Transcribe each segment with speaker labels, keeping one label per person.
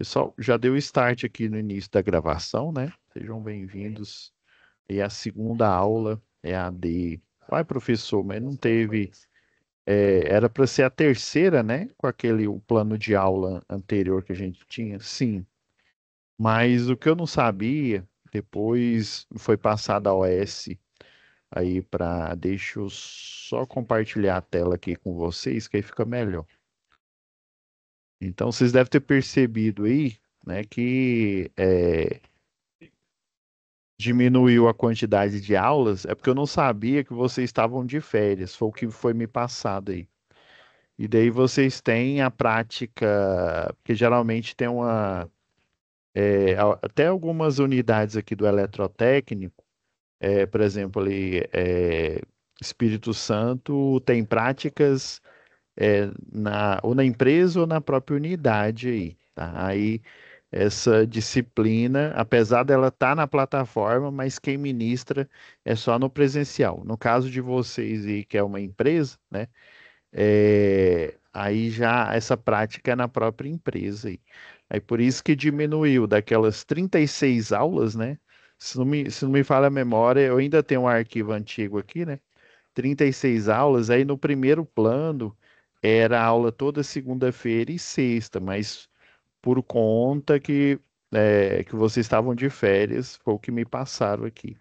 Speaker 1: Pessoal, já deu start aqui no início da gravação, né? Sejam bem-vindos. E a segunda aula é a de. Ai, professor, mas não teve. Era para ser a terceira, né? Com aquele o plano de aula anterior que a gente tinha. Sim. Mas o que eu não sabia, depois foi passada a OS aí para. Deixa eu só compartilhar a tela aqui com vocês, que aí fica melhor. Então, vocês devem ter percebido aí, né, que diminuiu a quantidade de aulas, é porque eu não sabia que vocês estavam de férias, foi o que foi me passado aí. E daí vocês têm a prática, porque geralmente tem até algumas unidades aqui do eletrotécnico, por exemplo, ali, Espírito Santo tem práticas ou na empresa ou na própria unidade aí, tá? Aí essa disciplina, apesar dela estar na plataforma, mas quem ministra é só no presencial. No caso de vocês aí, que é uma empresa, né? Aí já essa prática é na própria empresa aí. Aí por isso que diminuiu daquelas 36 aulas, né? Se não me falha a memória, eu ainda tenho um arquivo antigo aqui, né? 36 aulas, aí no primeiro plano era aula toda segunda-feira e sexta, mas por conta que vocês estavam de férias, foi o que me passaram aqui.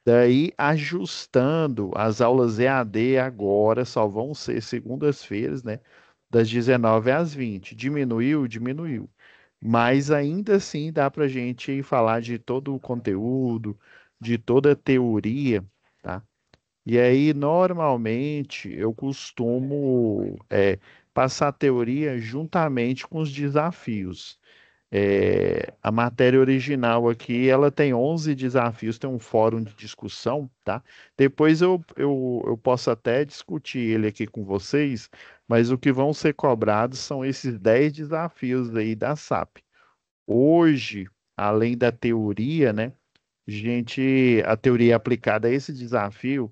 Speaker 1: Daí, ajustando as aulas EAD agora, só vão ser segundas-feiras, né? Das 19 às 20. Diminuiu? Diminuiu. Mas ainda assim dá para a gente falar de todo o conteúdo, de toda a teoria, tá? E aí, normalmente, eu costumo passar a teoria juntamente com os desafios. A matéria original aqui, ela tem 11 desafios, tem um fórum de discussão, tá? Depois eu posso até discutir ele aqui com vocês, mas o que vão ser cobrados são esses 10 desafios aí da SAP. Hoje, além da teoria, né? A teoria aplicada a esse desafio,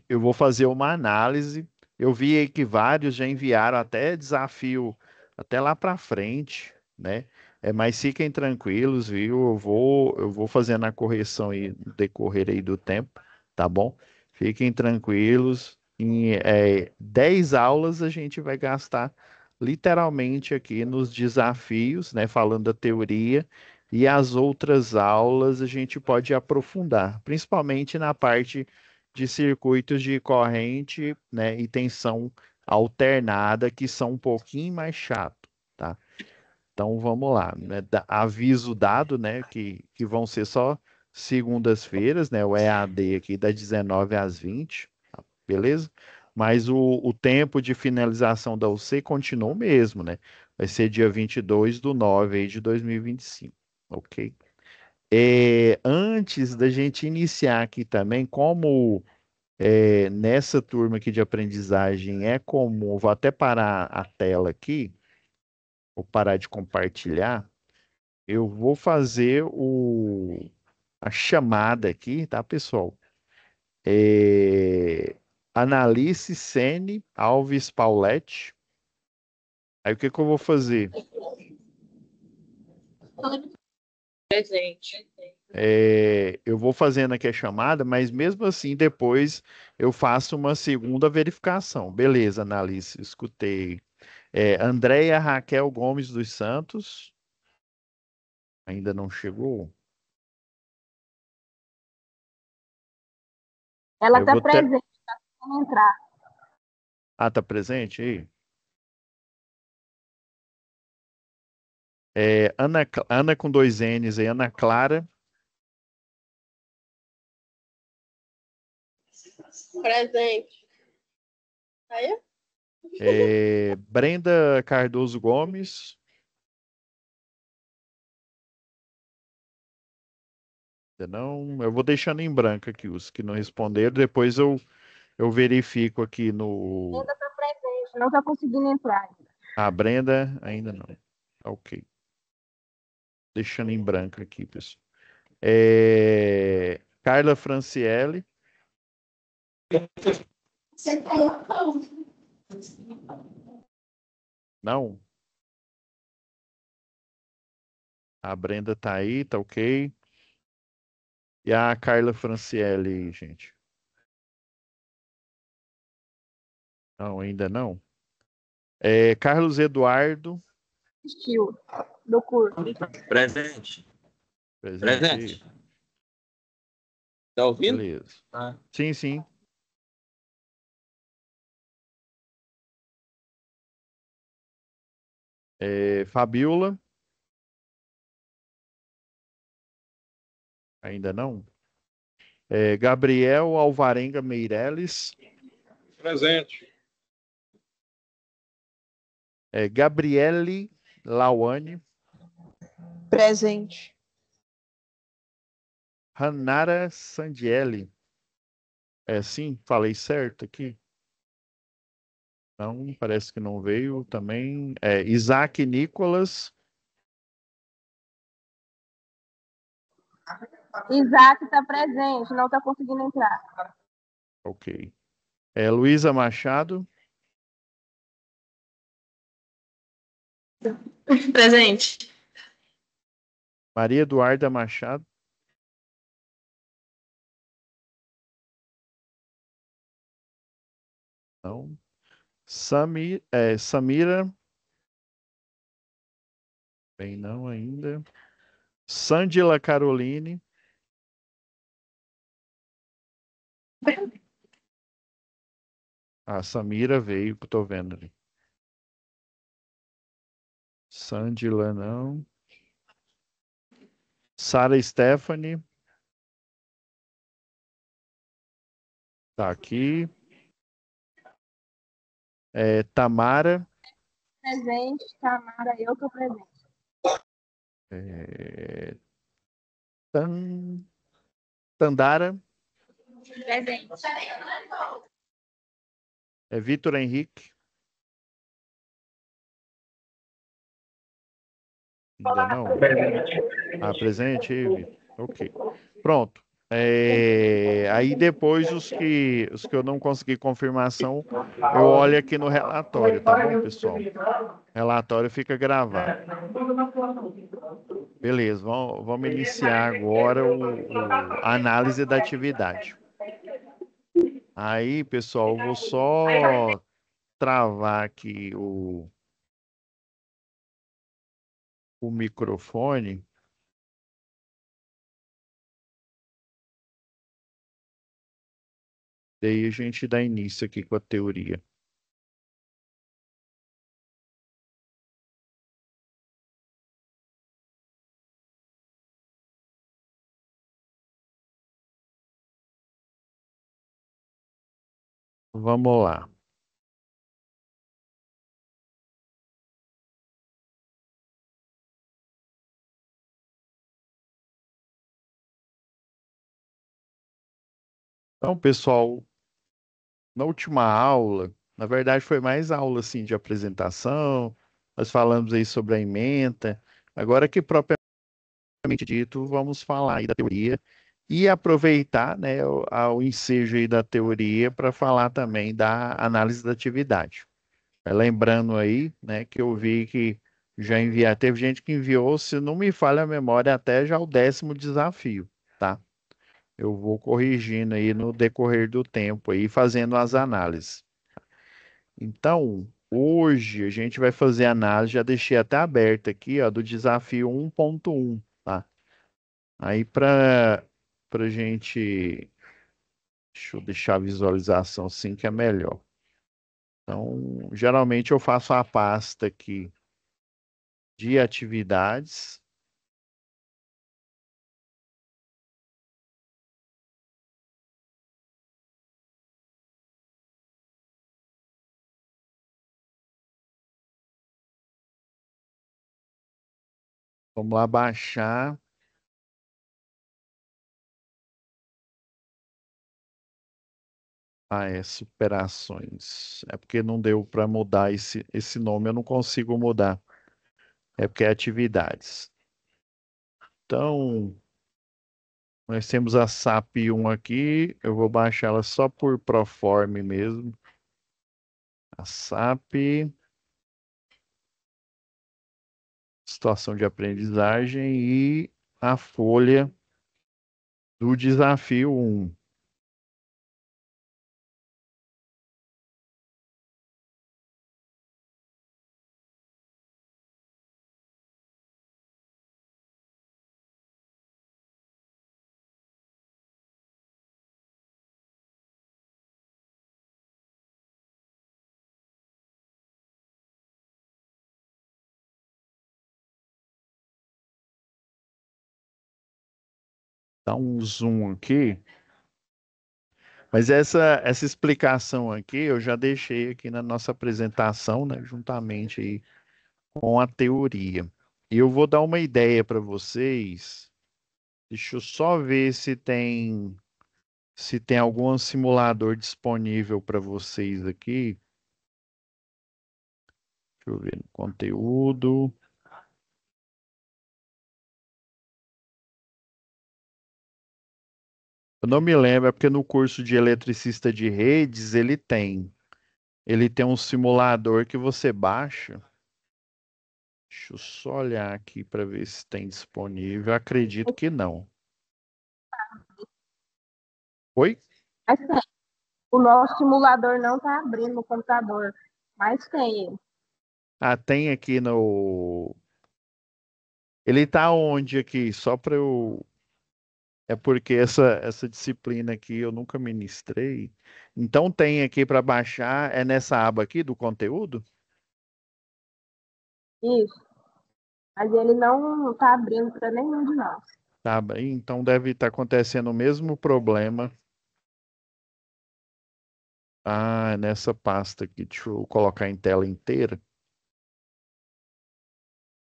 Speaker 1: eu vou fazer uma análise. Eu vi aí que vários já enviaram até desafio até lá para frente, né? Mas fiquem tranquilos, viu? Eu vou fazendo a correção aí no decorrer aí do tempo, tá bom? Fiquem tranquilos. Em 10 aulas a gente vai gastar literalmente aqui nos desafios, né? Falando da teoria. E as outras aulas a gente pode aprofundar, principalmente na parte de circuitos de corrente, né, e tensão alternada, que são um pouquinho mais chato, tá? Então vamos lá, né? Aviso dado, né, que vão ser só segundas-feiras, né, o EAD aqui das 19 às 20, tá? Beleza? Mas o tempo de finalização da UC continua o mesmo, né? Vai ser dia 22/9 aí de 2025, ok? Antes da gente iniciar aqui também, como nessa turma aqui de aprendizagem é comum, vou até parar a tela aqui, vou parar de compartilhar, eu vou fazer a chamada aqui, tá, pessoal? É, Analice Sene Alves Pauletti. Aí o que que eu vou fazer?
Speaker 2: Presente.
Speaker 1: Eu vou fazendo aqui a chamada, mas mesmo assim depois eu faço uma segunda verificação. Beleza, Analice, escutei. Andréia Raquel Gomes dos Santos, ainda não chegou.
Speaker 3: Ela
Speaker 1: Eu
Speaker 3: está
Speaker 1: vou até.
Speaker 3: presente, vamos entrar.
Speaker 1: Ah, tá presente aí? Ana com dois N's aí, Ana Clara.
Speaker 2: Presente. Aí?
Speaker 1: Brenda Cardoso Gomes. Ainda não, eu vou deixando em branco aqui os que não responderam, depois eu verifico aqui no.
Speaker 3: Ainda está presente, não está conseguindo entrar.
Speaker 1: A Brenda ainda não. Ok. Deixando em branco aqui, pessoal. Carla Franciele. Não? A Brenda tá aí, tá ok. E a Carla Franciele aí, gente. Não, ainda não. Carlos Eduardo,
Speaker 3: Assistiu do curso.
Speaker 4: Presente.
Speaker 1: presente aí.
Speaker 4: Presente. Tá ouvindo?
Speaker 1: Beleza.
Speaker 4: Ah.
Speaker 1: Sim, sim. Fabiola, ainda não. Gabriel Alvarenga Meireles.
Speaker 5: Presente.
Speaker 1: Gabriele Lawane.
Speaker 2: Presente.
Speaker 1: Hanara Sandiele. Sim, falei certo aqui? Não, parece que não veio também. Isaac Nicolas.
Speaker 3: Isaac está presente, não está conseguindo entrar.
Speaker 1: Ok. Luísa Machado.
Speaker 2: Presente.
Speaker 1: Maria Eduarda Machado. Não. Samira. Bem, não ainda. Sândila Caroline. A Samira veio, que eu tô vendo ali. Sândila, não. Sara Stephanie. Tá aqui. Tamara.
Speaker 3: Presente, Tamara, eu estou presente.
Speaker 1: Tandara.
Speaker 3: Presente.
Speaker 1: Vitor Henrique. Ainda não? Presente, Vitor. Ok. Pronto. Aí depois os que eu não consegui confirmação, eu olho aqui no relatório, tá bom, pessoal? Relatório fica gravado. Beleza, vamos iniciar agora a análise da atividade. Aí, pessoal, eu vou só travar aqui o microfone. Daí a gente dá início aqui com a teoria. Vamos lá. Então, pessoal, na última aula, na verdade foi mais aula assim de apresentação, nós falamos aí sobre a ementa. Agora que propriamente dito, vamos falar aí da teoria e aproveitar, né, o ensejo aí da teoria para falar também da análise da atividade. Lembrando aí, né, que eu vi que teve gente que enviou, se não me falha a memória, até já o 10º desafio, tá? Eu vou corrigindo aí no decorrer do tempo aí, fazendo as análises. Então, hoje a gente vai fazer a análise, já deixei até aberto aqui, ó, do desafio 1.1, tá? Aí para gente, deixa eu deixar a visualização assim que é melhor. Então, geralmente eu faço a pasta aqui de atividades. Vamos lá baixar. Superações. É porque não deu para mudar esse nome, eu não consigo mudar. É porque é atividades. Então, nós temos a SAP 1 aqui. Eu vou baixar ela só por Proform mesmo. A SAP situação de aprendizagem e a folha do desafio 1. Dá um zoom aqui. Mas essa explicação aqui eu já deixei aqui na nossa apresentação, né, juntamente aí com a teoria. E eu vou dar uma ideia para vocês. Deixa eu só ver se tem algum simulador disponível para vocês aqui. Deixa eu ver no conteúdo. Eu não me lembro, é porque no curso de eletricista de redes ele tem. Ele tem um simulador que você baixa. Deixa eu só olhar aqui para ver se tem disponível. Eu acredito que não. Oi?
Speaker 3: Mas tem. O nosso simulador não está abrindo no computador, mas tem ele.
Speaker 1: Ah, tem aqui no. Ele tá onde aqui? Só para eu. É porque essa disciplina aqui eu nunca ministrei. Então tem aqui para baixar, é nessa aba aqui do conteúdo?
Speaker 3: Isso. Mas ele não está abrindo para nenhum de nós.
Speaker 1: Tá bem, então deve estar acontecendo o mesmo problema. Ah, é nessa pasta aqui. Deixa eu colocar em tela inteira.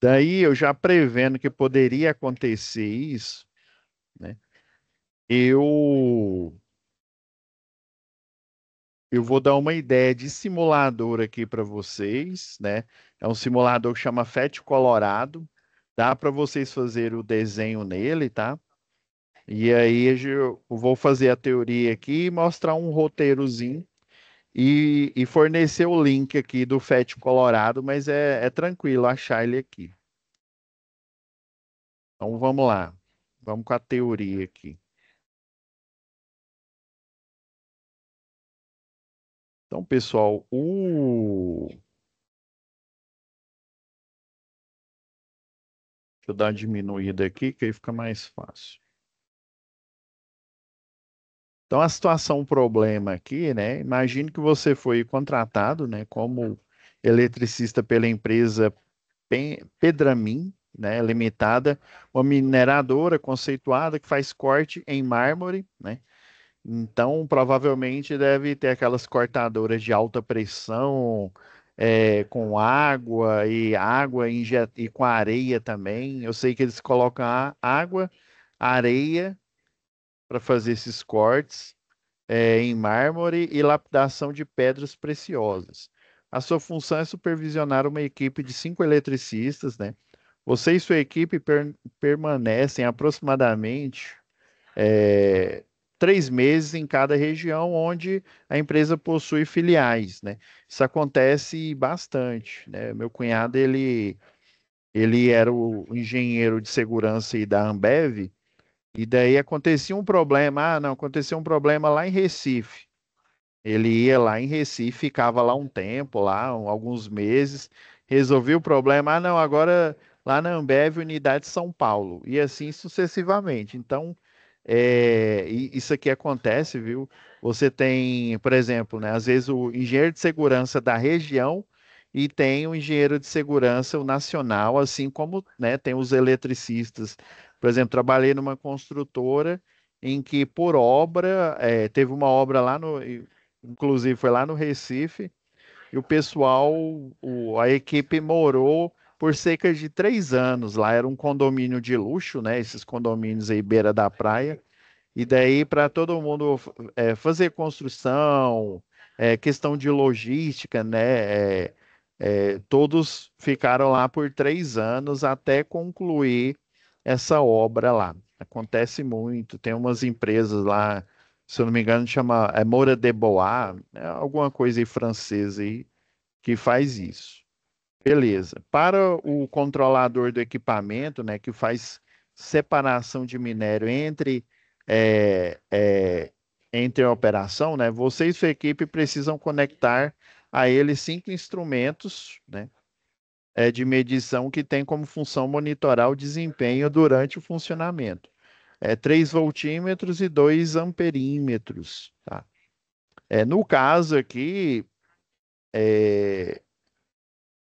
Speaker 1: Daí eu já prevendo que poderia acontecer isso, né? Eu eu vou dar uma ideia de simulador aqui para vocês, né? É um simulador que chama FET Colorado. Dá para vocês fazerem o desenho nele, tá? E aí eu vou fazer a teoria aqui e mostrar um roteirozinho e fornecer o link aqui do FET Colorado, mas é tranquilo achar ele aqui. Então vamos lá. Vamos com a teoria aqui. Então, pessoal, deixa eu dar uma diminuída aqui, que aí fica mais fácil. Então, a situação, o problema aqui, né? Imagine que você foi contratado, né, como eletricista pela empresa Pedramin, né, limitada, uma mineradora conceituada que faz corte em mármore, né? Então, provavelmente deve ter aquelas cortadoras de alta pressão, com água e com areia também. Eu sei que eles colocam água, areia para fazer esses cortes, em mármore e lapidação de pedras preciosas. A sua função é supervisionar uma equipe de 5 eletricistas, né? Você e sua equipe permanecem aproximadamente é, 3 meses em cada região onde a empresa possui filiais, né? Isso acontece bastante, né? Meu cunhado, ele era o engenheiro de segurança aí da Ambev, e daí acontecia um problema, não, aconteceu um problema lá em Recife. Ele ia lá em Recife, ficava lá um tempo, lá alguns meses, resolvia o problema. Ah, não, agora lá na Ambev, Unidade São Paulo, e assim sucessivamente. Então, isso aqui acontece, viu? Você tem, por exemplo, né, às vezes o engenheiro de segurança da região e tem o engenheiro de segurança o nacional, assim como, né, tem os eletricistas. Por exemplo, trabalhei numa construtora em que por obra, teve uma obra lá no, inclusive foi lá no Recife, e o pessoal, a equipe morou por cerca de 3 anos lá. Era um condomínio de luxo, né? Esses condomínios aí beira da praia. E daí para todo mundo fazer construção, questão de logística, né? Todos ficaram lá por 3 anos até concluir essa obra lá. Acontece muito. Tem umas empresas lá, se eu não me engano, chama Moura de Bois, alguma coisa aí francesa aí que faz isso. Beleza. Para o controlador do equipamento, né, que faz separação de minério é, é, entre a operação, né, você e sua equipe precisam conectar a ele 5 instrumentos, né, de medição que tem como função monitorar o desempenho durante o funcionamento. 3 voltímetros e 2 amperímetros, tá? No caso aqui, é,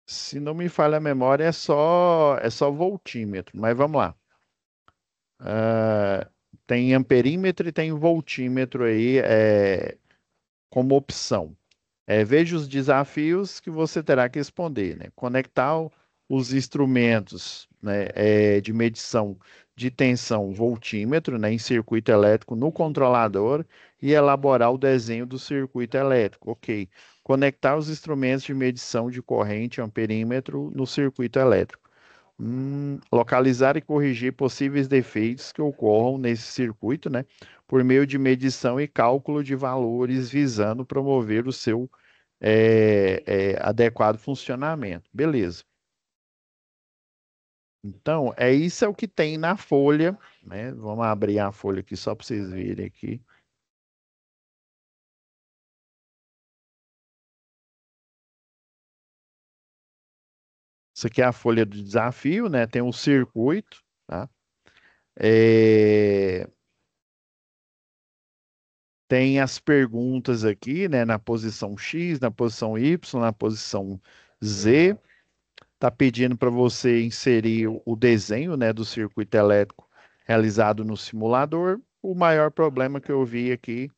Speaker 1: se não me falha a memória, é só voltímetro, mas vamos lá. Ah, tem amperímetro e tem voltímetro aí como opção. Veja os desafios que você terá que responder, né? Conectar os instrumentos, né, de medição de tensão voltímetro, né, em circuito elétrico no controlador e elaborar o desenho do circuito elétrico. Ok. Conectar os instrumentos de medição de corrente amperímetro no circuito elétrico. Localizar e corrigir possíveis defeitos que ocorram nesse circuito, né, por meio de medição e cálculo de valores, visando promover o seu adequado funcionamento. Beleza. Então, isso é o que tem na folha, né? Vamos abrir a folha aqui só para vocês verem aqui. Isso aqui é a folha do desafio, né? Tem um circuito, tá? É, Tem as perguntas aqui, né? Na posição X, na posição Y, na posição Z. Está pedindo para você inserir o desenho, né, do circuito elétrico realizado no simulador. O maior problema que eu vi aqui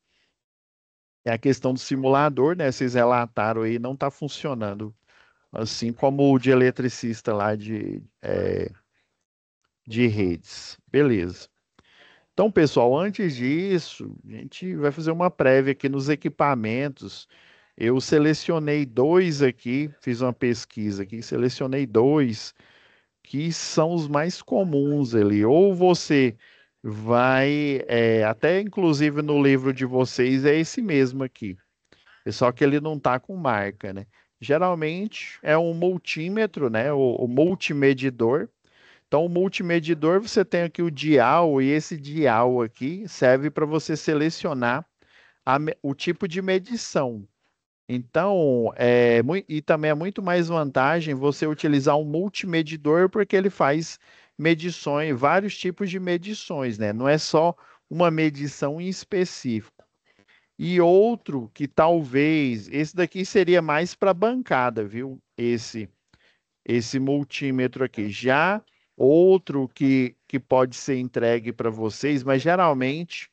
Speaker 1: é a questão do simulador, né? Vocês relataram aí, não está funcionando. Assim como o de eletricista lá de redes. Beleza. Então, pessoal, antes disso, a gente vai fazer uma prévia aqui nos equipamentos. Eu selecionei dois aqui, fiz uma pesquisa aqui, selecionei dois que são os mais comuns ali. Ou você vai, até inclusive no livro de vocês é esse mesmo aqui. Só que ele não está com marca, né? Geralmente é um multímetro, né? O multimedidor. Então, o multimedidor, você tem aqui o dial, e esse dial aqui serve para você selecionar o tipo de medição. Então, e também é muito mais vantagem você utilizar um multimedidor, porque ele faz medições, vários tipos de medições, né? Não é só uma medição em específico. E outro que talvez, esse daqui seria mais para bancada, viu? Esse multímetro aqui. Já outro que pode ser entregue para vocês, mas geralmente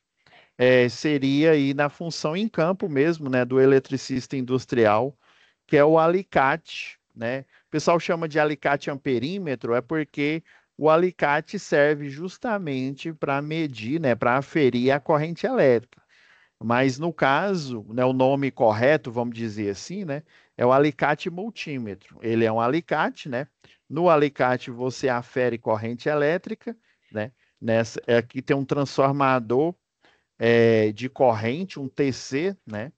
Speaker 1: seria aí na função em campo mesmo, né, do eletricista industrial, que é o alicate, né? O pessoal chama de alicate amperímetro, é porque o alicate serve justamente para medir, né, para aferir a corrente elétrica. Mas no caso, né, o nome correto, vamos dizer assim, né, é o alicate multímetro. Ele é um alicate, né? No alicate você afere corrente elétrica, né? Aqui tem um transformador de corrente, um TC, né?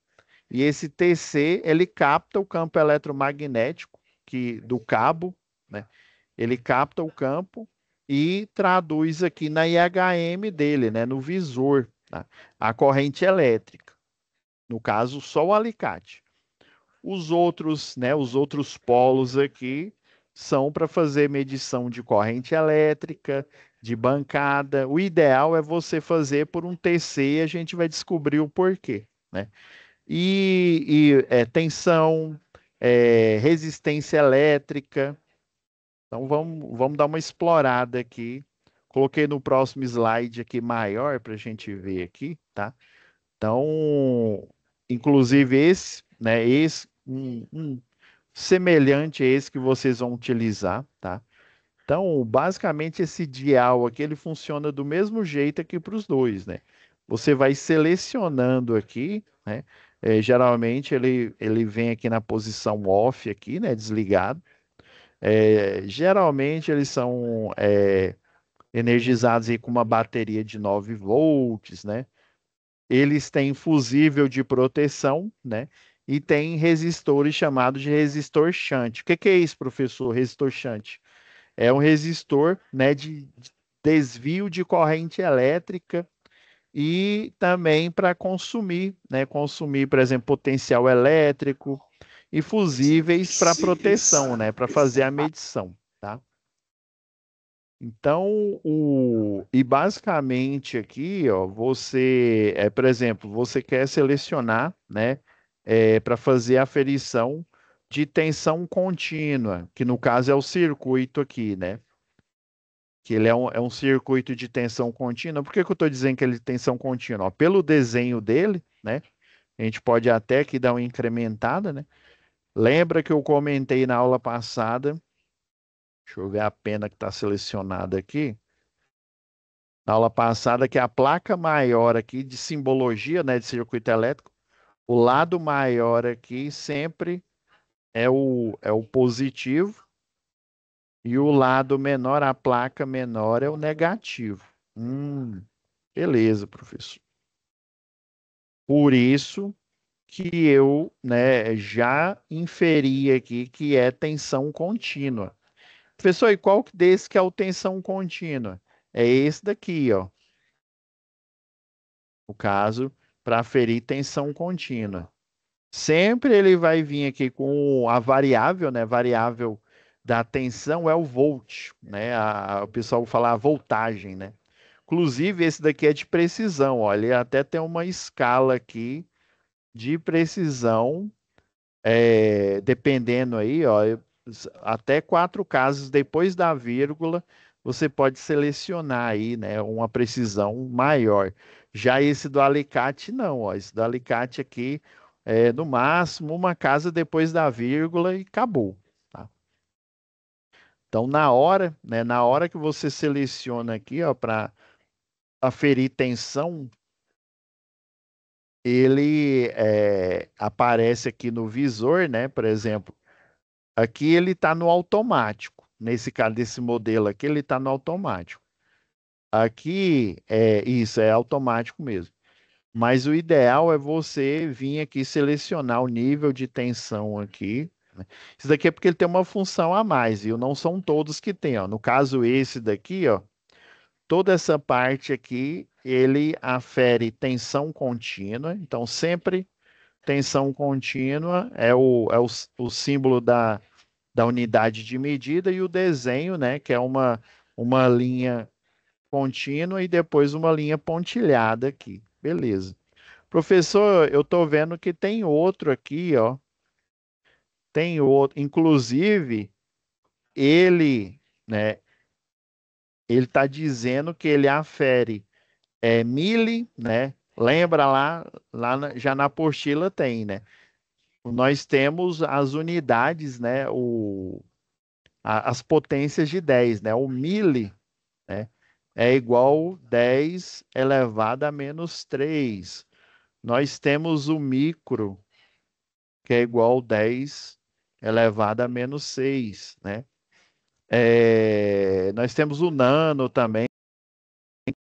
Speaker 1: E esse TC ele capta o campo eletromagnético do cabo, né? Ele capta o campo e traduz aqui na IHM dele, né? No visor, tá? A corrente elétrica. No caso, só o alicate. Os outros, né? Os outros polos aqui são para fazer medição de corrente elétrica, de bancada. O ideal é você fazer por um TC e a gente vai descobrir o porquê, né? Tensão, resistência elétrica. Então vamos dar uma explorada aqui. Coloquei no próximo slide aqui maior para a gente ver aqui, tá? Então, inclusive esse, né? Um semelhante a esse que vocês vão utilizar, tá? Então, basicamente, esse dial aqui, ele funciona do mesmo jeito aqui para os dois, né? Você vai selecionando aqui, né? Geralmente, ele vem aqui na posição off aqui, né? Desligado. Geralmente, eles são energizados aí com uma bateria de 9 volts, né? Eles têm fusível de proteção, né? e tem resistores chamados de resistor shunt. O que que é isso, professor? Resistor shunt? É um resistor, né, de desvio de corrente elétrica e também para consumir, né, consumir, por exemplo, potencial elétrico e fusíveis para proteção, né, para fazer a medição, tá? Então, e basicamente aqui, ó, por exemplo, você quer selecionar, né, para fazer a aferição de tensão contínua, que no caso é o circuito aqui, né? Que ele é um circuito de tensão contínua. Por que que eu estou dizendo que ele tem tensão contínua? Ó, pelo desenho dele, né? A gente pode até aqui dar uma incrementada, né? Lembra que eu comentei na aula passada? Deixa eu ver a pena que está selecionada aqui. Na aula passada, que é a placa maior aqui de simbologia, né, de circuito elétrico, o lado maior aqui sempre é o positivo e o lado menor, a placa menor, é o negativo. Beleza, professor. Por isso que eu, né, já inferi aqui que é tensão contínua. Professor, e qual desse que é o tensão contínua? É esse daqui, ó. O caso para aferir tensão contínua. Sempre ele vai vir aqui com a variável, né? Variável da tensão é o volt, né? O pessoal fala a voltagem, né? Inclusive, esse daqui é de precisão, ó. Ele até tem uma escala aqui de precisão, dependendo aí, ó, até 4 casos depois da vírgula, você pode selecionar aí, né, uma precisão maior. Já esse do alicate, não, ó, esse do alicate aqui é no máximo uma casa depois da vírgula e acabou, tá? Então, na hora que você seleciona aqui, ó, para aferir tensão, ele aparece aqui no visor, né? Por exemplo, aqui ele está no automático. Nesse caso, desse modelo aqui, ele está no automático. Aqui, isso, é automático mesmo. Mas o ideal é você vir aqui selecionar o nível de tensão aqui, né? Isso daqui é porque ele tem uma função a mais, viu? Não são todos que tem, ó. No caso, esse daqui, ó, toda essa parte aqui, ele afere tensão contínua. Então, sempre tensão contínua é o símbolo da unidade de medida e o desenho, né, que é uma linha contínua e depois uma linha pontilhada aqui. Beleza. Professor, eu estou vendo que tem outro aqui, ó. Tem outro, inclusive, ele, né, ele está dizendo que ele afere mili, né? Lembra lá já na apostila tem, né? Nós temos as unidades, né? As potências de 10, né? O mili, né, é igual 10 elevado a menos 3. Nós temos o micro, que é igual 10 elevado a menos 6, né? Nós temos o nano também, 10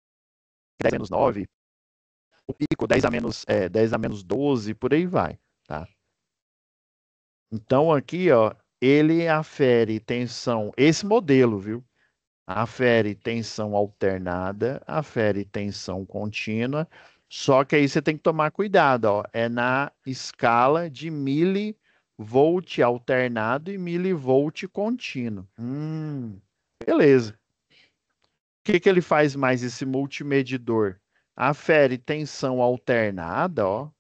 Speaker 1: a menos 9. O pico, 10 a menos 12, por aí vai, tá? Então, aqui, ó, ele afere tensão, esse modelo, viu? Afere tensão alternada, afere tensão contínua, só que aí você tem que tomar cuidado, ó, é na escala de milivolt alternado e milivolt contínuo. Beleza. O que que ele faz mais, esse multimedidor? Afere tensão alternada, ó.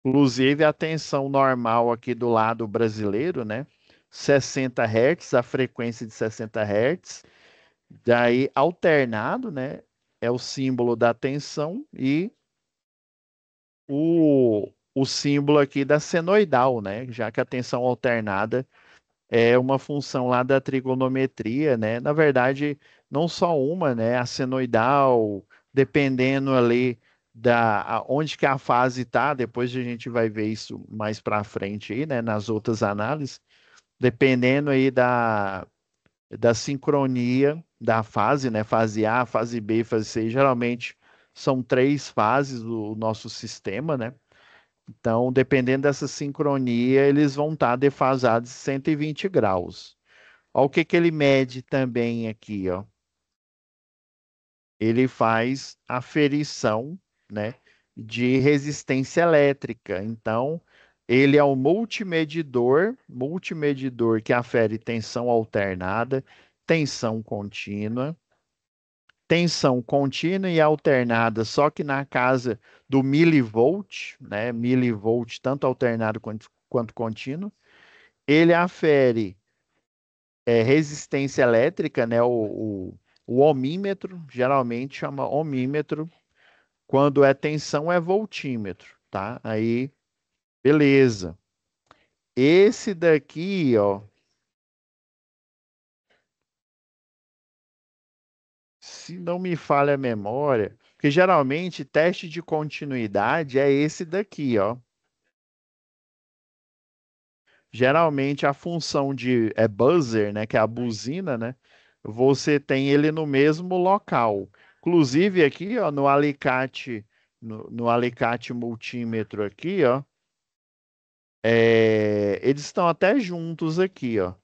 Speaker 1: Inclusive a tensão normal aqui do lado brasileiro, né? 60 Hz, a frequência de 60 Hz. Daí, alternado, né? É o símbolo da tensão e o símbolo aqui da senoidal, né? Já que a tensão alternada é uma função lá da trigonometria, né? Na verdade, não só uma, né? A senoidal, dependendo ali onde que a fase está, depois a gente vai ver isso mais para frente aí, né? Nas outras análises, dependendo aí da sincronia da fase, né? Fase A, fase B, fase C, geralmente são 3 fases do nosso sistema, né? Então, dependendo dessa sincronia, eles vão estar defasados em 120 graus. Olha o que que ele mede também aqui, ó. Ele faz aferição, né, de resistência elétrica. Então, ele é o multimedidor que afere tensão alternada, tensão contínua e alternada, só que na casa do milivolt, né, milivolt tanto alternado quanto contínuo. Ele afere resistência elétrica, né, o ohmímetro, geralmente chama ohmímetro. Quando é tensão, é voltímetro, tá? Aí, beleza. Esse daqui, ó, se não me falha a memória, porque geralmente teste de continuidade é esse daqui, ó. Geralmente a função de buzzer, né, que é a buzina, né? Você tem ele no mesmo local. Inclusive aqui, ó, no alicate multímetro aqui, ó, eles estão até juntos aqui, ó.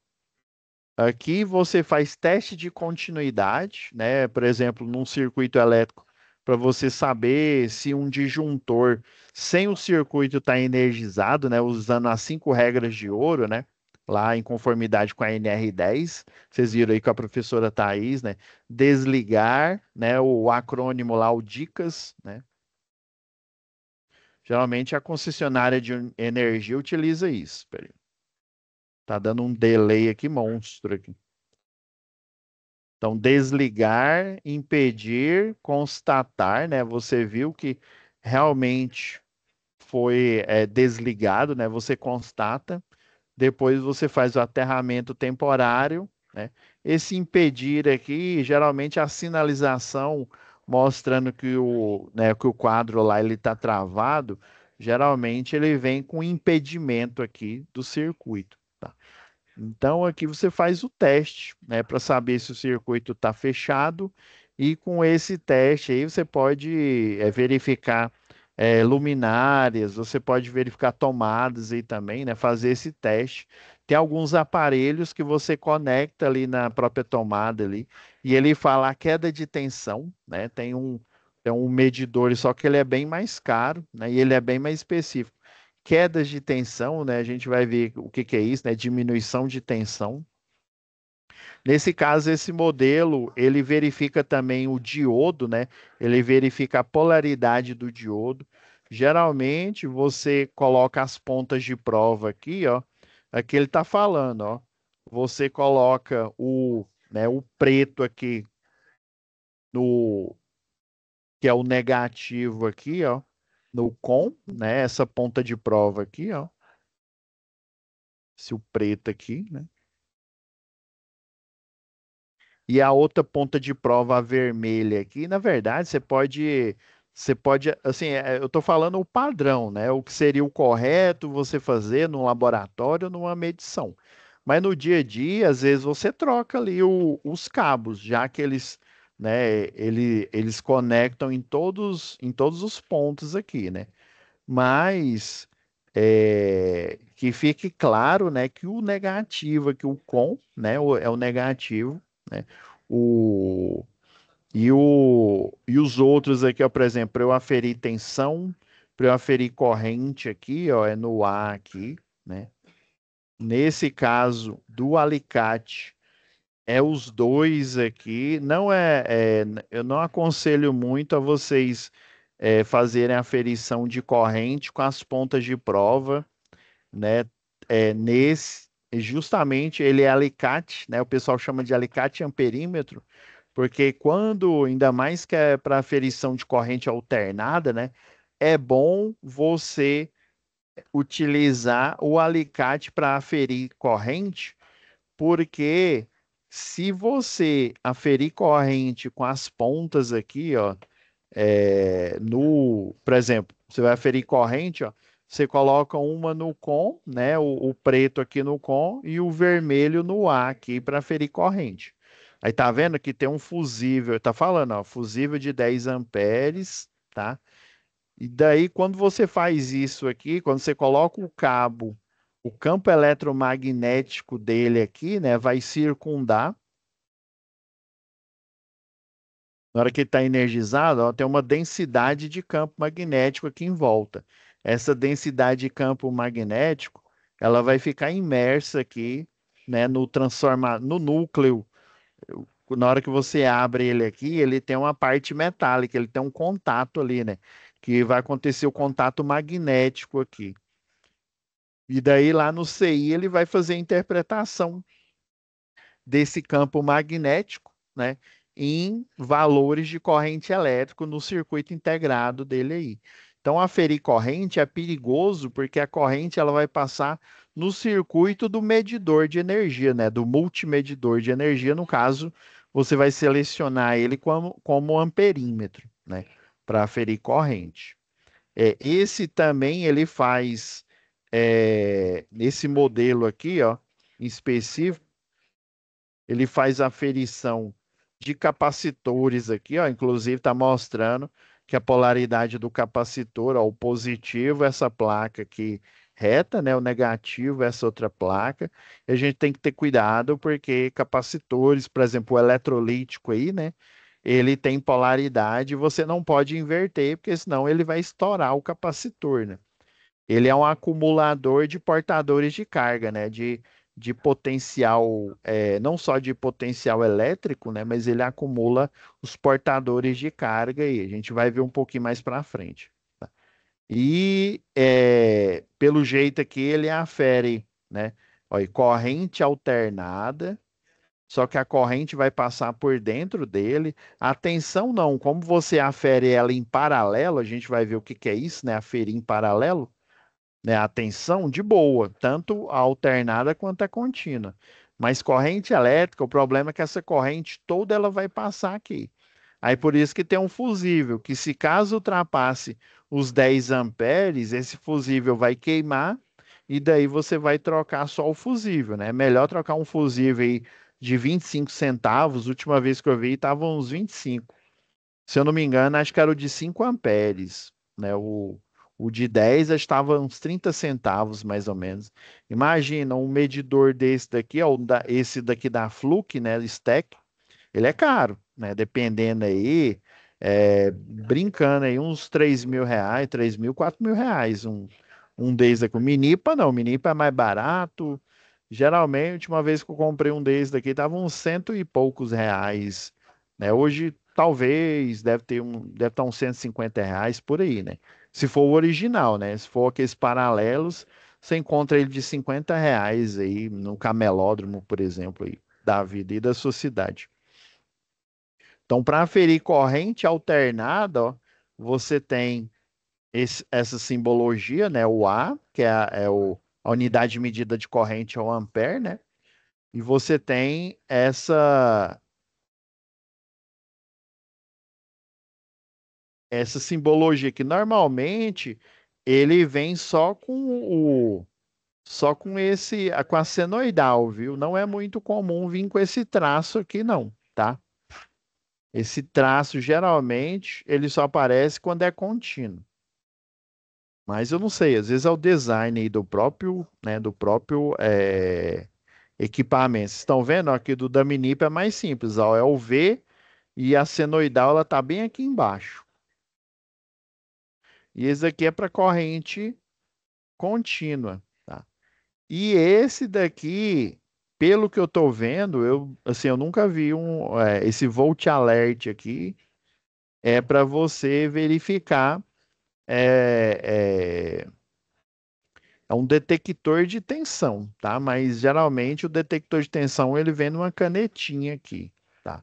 Speaker 1: Aqui você faz teste de continuidade, né? Por exemplo, num circuito elétrico, para você saber se um disjuntor sem o circuito está energizado, né? Usando as 5 regras de ouro, né? Lá em conformidade com a NR10, vocês viram aí com a professora Thais, né? Desligar, né? O acrônimo lá, o DICAS, né? Geralmente a concessionária de energia utiliza isso. Espera aí. Tá dando um delay aqui monstro aqui. Então, desligar, impedir, constatar, né? Você viu que realmente foi desligado, né? Você constata, depois você faz o aterramento temporário, né? Esse impedir aqui, geralmente a sinalização mostrando que o quadro lá ele está travado, geralmente ele vem com impedimento aqui do circuito. Tá? Então, aqui você faz o teste, né, para saber se o circuito está fechado, e com esse teste aí você pode verificar luminárias, você pode verificar tomadas aí também, né, fazer esse teste. Tem alguns aparelhos que você conecta ali na própria tomada ali, e ele fala a queda de tensão, né, tem um medidor, só que ele é bem mais caro, né, e ele é bem mais específico. Quedas de tensão, né? A gente vai ver o que que é isso, né? Diminuição de tensão. Nesse caso, esse modelo, ele verifica também o diodo, né? Ele verifica a polaridade do diodo. Geralmente, você coloca as pontas de prova aqui, ó. Aqui ele está falando, ó. Você coloca o preto aqui no que é o negativo aqui, ó, no com, né? Essa ponta de prova aqui, ó. Se o preto aqui, né? E a outra ponta de prova a vermelha aqui, na verdade, você pode, assim, eu estou falando o padrão, né? O que seria o correto você fazer num laboratório, numa medição. Mas no dia a dia, às vezes você troca ali os cabos, já que eles conectam em todos os pontos aqui, né? Mas que fique claro, né, que o negativo aqui, o com, né, é o negativo, né, o, e os outros aqui, ó, por exemplo, para eu aferir tensão, para eu aferir corrente aqui, ó, é no A aqui, né? Nesse caso do alicate, é os dois aqui. Não eu não aconselho muito a vocês fazerem aferição de corrente com as pontas de prova, né? Justamente ele é alicate, né? O pessoal chama de alicate amperímetro, porque quando, ainda mais que é para aferição de corrente alternada, né? É bom você utilizar o alicate para aferir corrente, porque se você aferir corrente com as pontas aqui, ó, por exemplo, você vai aferir corrente, ó, você coloca uma no com, né, o preto aqui no com e o vermelho no A aqui para aferir corrente. Aí tá vendo que tem um fusível, tá falando, ó, fusível de 10 amperes, tá? E daí, quando você faz isso aqui, quando você coloca o cabo, o campo eletromagnético dele aqui, né, vai circundar. Na hora que ele está energizado, ó, tem uma densidade de campo magnético aqui em volta. Essa densidade de campo magnético, ela vai ficar imersa aqui, né, no núcleo. Na hora que você abre ele aqui, ele tem uma parte metálica, ele tem um contato ali, né? Que vai acontecer o contato magnético aqui. E daí lá no CI ele vai fazer a interpretação desse campo magnético, né, em valores de corrente elétrica no circuito integrado dele aí. Então, aferir corrente é perigoso porque a corrente ela vai passar no circuito do medidor de energia, né, do multimedidor de energia. No caso, você vai selecionar ele como amperímetro, né, para aferir corrente. Esse também ele faz nesse modelo aqui, ó, em específico ele faz aferição de capacitores aqui, ó, inclusive está mostrando que a polaridade do capacitor, ó, o positivo, essa placa aqui reta, né, o negativo, essa outra placa. E a gente tem que ter cuidado porque capacitores, por exemplo, o eletrolítico aí, né, ele tem polaridade, você não pode inverter, porque senão ele vai estourar o capacitor, né? Ele é um acumulador de portadores de carga, né? De potencial, não só de potencial elétrico, né? Mas ele acumula os portadores de carga aí. A gente vai ver um pouquinho mais para frente. E pelo jeito aqui ele afere, né? Olha, corrente alternada, só que a corrente vai passar por dentro dele. A tensão não, como você afere ela em paralelo, a gente vai ver o que que é isso, né? Aferir em paralelo, né, a tensão de boa, tanto a alternada quanto a contínua. Mas corrente elétrica, o problema é que essa corrente toda ela vai passar aqui. Aí por isso que tem um fusível, que se caso ultrapasse os 10 amperes, esse fusível vai queimar e daí você vai trocar só o fusível, né? É melhor trocar um fusível aí de 25 centavos, última vez que eu vi estava uns 25. Se eu não me engano, acho que era o de 5 amperes, né? O de 10 estava uns 30 centavos, mais ou menos. Imagina um medidor desse daqui, ó, esse daqui da Fluke, né? Stack, ele é caro, né? Dependendo aí, brincando aí, uns R$ 3.000, 3.000, R$ 4.000. Um desses aqui. O Minipa não, o Minipa é mais barato. Geralmente, uma vez que eu comprei um desses daqui, tava uns cento e poucos reais, né? Hoje, talvez, deve estar uns R$ 150 por aí, né? Se for o original, né? Se for aqueles paralelos, você encontra ele de R$ 50 aí no camelódromo, por exemplo, aí, da vida e da sociedade. Então, para aferir corrente alternada, ó, você tem essa simbologia, né? O A, que a unidade de medida de corrente é o ampere, né? E você tem essa simbologia que normalmente ele vem com a senoidal, viu? Não é muito comum vir com esse traço aqui, não, tá? Esse traço geralmente ele só aparece quando é contínuo. Mas eu não sei, às vezes é o design aí do próprio equipamento. Vocês estão vendo? Ó, aqui do da Minip é mais simples, ó, é o V e a senoidal ela tá bem aqui embaixo. E esse aqui é para corrente contínua, tá? E esse daqui, pelo que eu tô vendo, eu nunca vi esse volt alert aqui é para você verificar é, é, é um detector de tensão, tá? Mas geralmente o detector de tensão ele vem numa canetinha aqui, tá?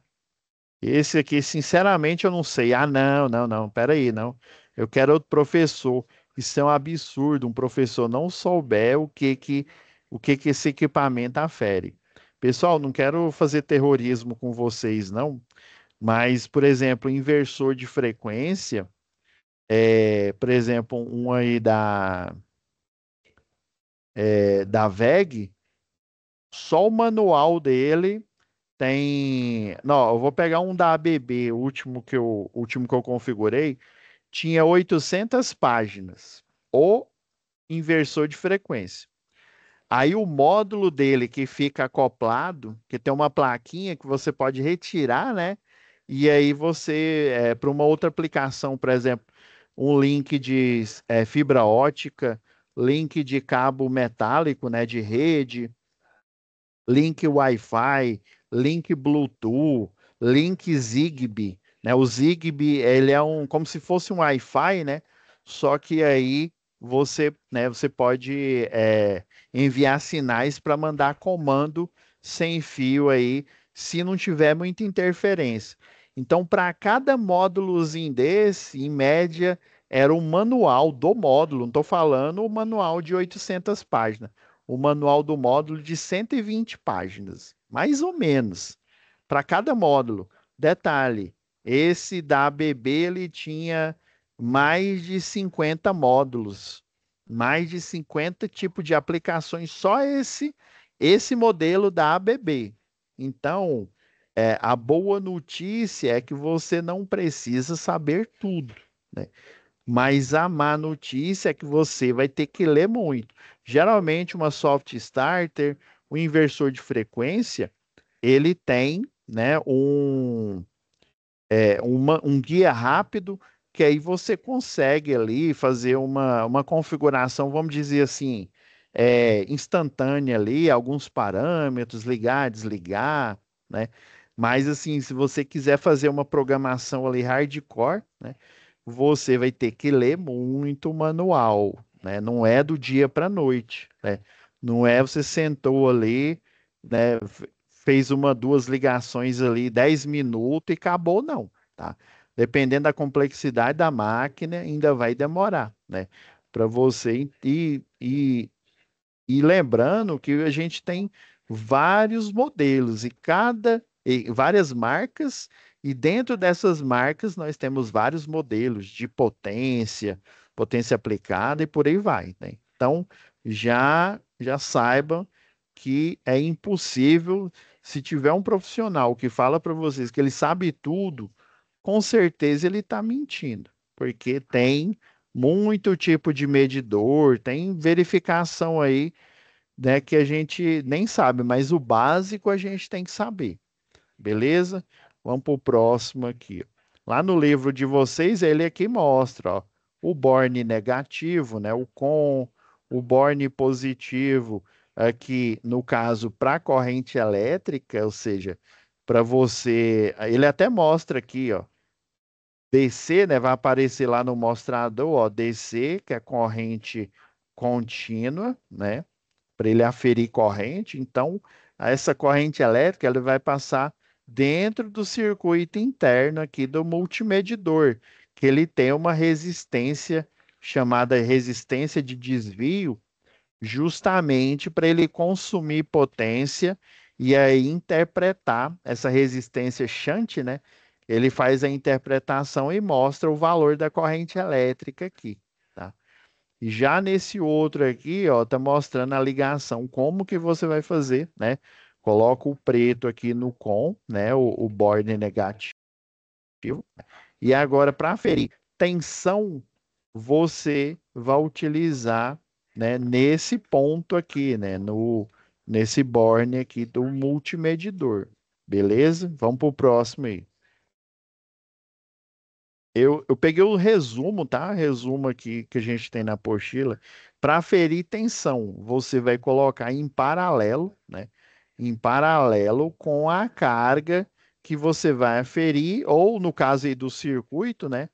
Speaker 1: Esse aqui, sinceramente, eu não sei. Ah, não, não, não, pera aí, não. Eu quero outro professor. Isso é um absurdo, um professor não souber o que que esse equipamento afere. Pessoal, não quero fazer terrorismo com vocês, não. Mas, por exemplo, inversor de frequência, por exemplo, um aí da VEG, só o manual dele tem. Não, eu vou pegar um da ABB, o último que eu configurei. tinha 800 páginas, o inversor de frequência. Aí o módulo dele que fica acoplado, que tem uma plaquinha que você pode retirar, né? E aí você, para uma outra aplicação, por exemplo, um link de fibra ótica, link de cabo metálico, né? De rede, link Wi-Fi, link Bluetooth, link Zigbee, né? O Zigbee, ele é como se fosse um Wi-Fi, né? Só que aí você pode enviar sinais para mandar comando sem fio aí, se não tiver muita interferência. Então, para cada módulozinho desse, em média, era um manual do módulo, não estou falando o manual de 800 páginas, o manual do módulo de 120 páginas, mais ou menos, para cada módulo. Detalhe, esse da ABB ele tinha mais de 50 módulos, mais de 50 tipos de aplicações, só esse modelo da ABB. Então, a boa notícia é que você não precisa saber tudo, né? Mas a má notícia é que você vai ter que ler muito. Geralmente, uma soft starter, o inversor de frequência, ele tem, né, um guia rápido que aí você consegue ali fazer uma configuração, vamos dizer assim, instantânea ali, alguns parâmetros, ligar, desligar, né? Mas assim, se você quiser fazer uma programação ali hardcore, né, você vai ter que ler muito manual, né? Não é do dia para a noite, né? Não é você sentou ali, né, fez uma, duas ligações ali, 10 minutos e acabou, não, tá? Dependendo da complexidade da máquina, ainda vai demorar, né? Para você e lembrando que a gente tem vários modelos e várias marcas, e dentro dessas marcas nós temos vários modelos de potência, potência aplicada e por aí vai, né? Então, já saibam que é impossível, se tiver um profissional que fala para vocês que ele sabe tudo, com certeza ele está mentindo, porque tem muito tipo de medidor, tem verificação aí, né, que a gente nem sabe, mas o básico a gente tem que saber, beleza? Vamos para o próximo aqui. Lá no livro de vocês, ele aqui mostra, ó, o Born negativo, né, o Born positivo, aqui no caso para corrente elétrica, ou seja, para você, ele até mostra aqui, ó, DC, né, vai aparecer lá no mostrador, ó, DC, que é corrente contínua, né? Para ele aferir corrente. Então, essa corrente elétrica ela vai passar dentro do circuito interno aqui do multimedidor, que ele tem uma resistência chamada resistência de desvio, justamente para ele consumir potência e aí interpretar essa resistência shunt, né? Ele faz a interpretação e mostra o valor da corrente elétrica aqui, tá? Já nesse outro aqui, ó, tá mostrando a ligação, como que você vai fazer, né? Coloca o preto aqui no com, né? O borne negativo. E agora, para aferir tensão, você vai utilizar, né, nesse ponto aqui, né? Nesse borne aqui do multimedidor. Beleza? Vamos para o próximo aí. Eu peguei o resumo, tá? Resumo aqui que a gente tem na apostila. Para aferir tensão, você vai colocar em paralelo, né? Em paralelo com a carga que você vai aferir, ou no caso aí do circuito, né?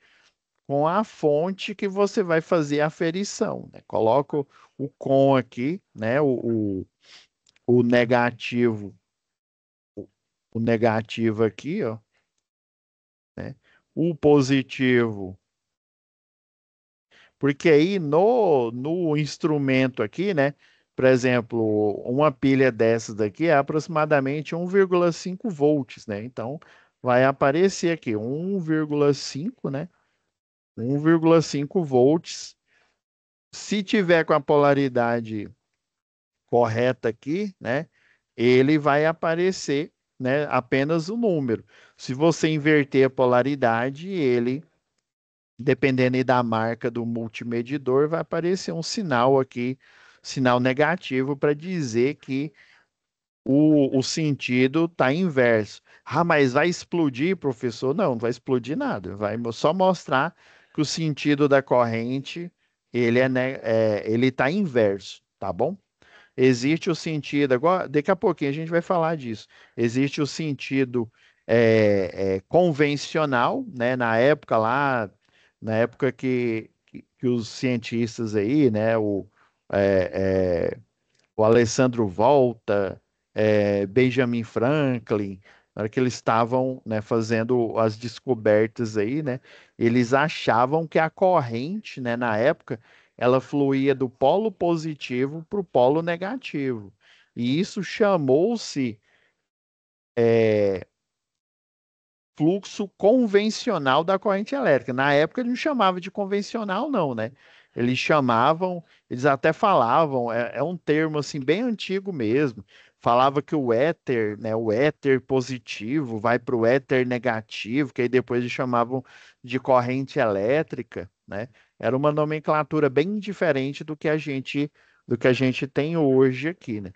Speaker 1: Com a fonte que você vai fazer a aferição, né? Coloca o com aqui, né? O negativo, o negativo aqui, ó, né? O positivo. Porque aí no instrumento aqui, né? Por exemplo, uma pilha dessas daqui é aproximadamente 1,5 volts, né? Então, vai aparecer aqui 1,5, né? 1,5 volts. Se tiver com a polaridade correta aqui, né? Ele vai aparecer, né? Apenas o número. Se você inverter a polaridade, ele dependendo aí da marca do multimedidor, vai aparecer um sinal aqui, sinal negativo, para dizer que o sentido está inverso. Ah, mas vai explodir, professor? Não, não vai explodir nada. Vai só mostrar que o sentido da corrente ele está inverso, tá bom? Existe o sentido, agora, daqui a pouquinho a gente vai falar disso. Existe o sentido convencional, né? Na época que os cientistas aí, né? É, o Alessandro Volta, Benjamin Franklin, na hora que eles estavam, né, fazendo as descobertas aí, né? Eles achavam que a corrente, né, na época ela fluía do polo positivo para o polo negativo. E isso chamou-se fluxo convencional da corrente elétrica. Na época eles não chamavam de convencional, não, né? Eles chamavam, eles até falavam, é um termo assim bem antigo mesmo. Falava que o éter, né, o éter positivo vai para o éter negativo, que aí depois eles chamavam de corrente elétrica, né? Era uma nomenclatura bem diferente do que a gente tem hoje aqui, né?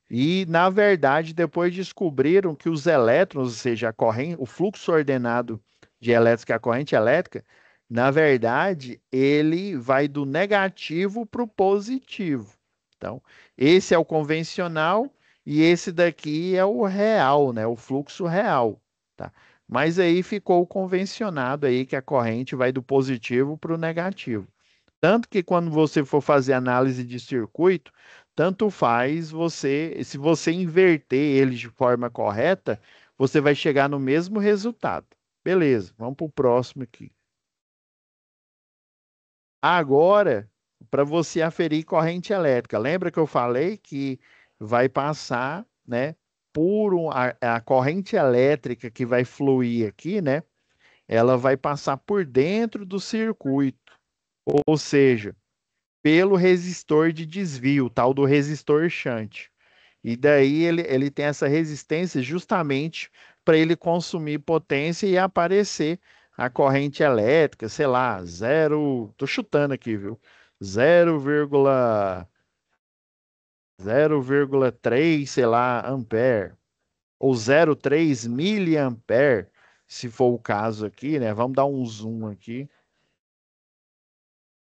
Speaker 1: E, na verdade, depois descobriram que os elétrons, ou seja, a corrente, o fluxo ordenado de elétrons, que é a corrente elétrica, na verdade, ele vai do negativo para o positivo. Então, esse é o convencional e esse daqui é o real, né? O fluxo real, tá? Mas aí ficou convencionado aí que a corrente vai do positivo para o negativo. Tanto que quando você for fazer análise de circuito, tanto faz você, se você inverter eles de forma correta, você vai chegar no mesmo resultado. Beleza, vamos para o próximo aqui. Agora, para você aferir corrente elétrica, lembra que eu falei que vai passar, né, a corrente elétrica que vai fluir aqui, né? Ela vai passar por dentro do circuito, ou seja, pelo resistor de desvio, o tal do resistor shunt. E daí ele tem essa resistência justamente para ele consumir potência e aparecer a corrente elétrica, sei lá, zero, tô chutando aqui, viu? 0,3, sei lá, ampere, ou 0,3 miliampere, se for o caso aqui, né? Vamos dar um zoom aqui.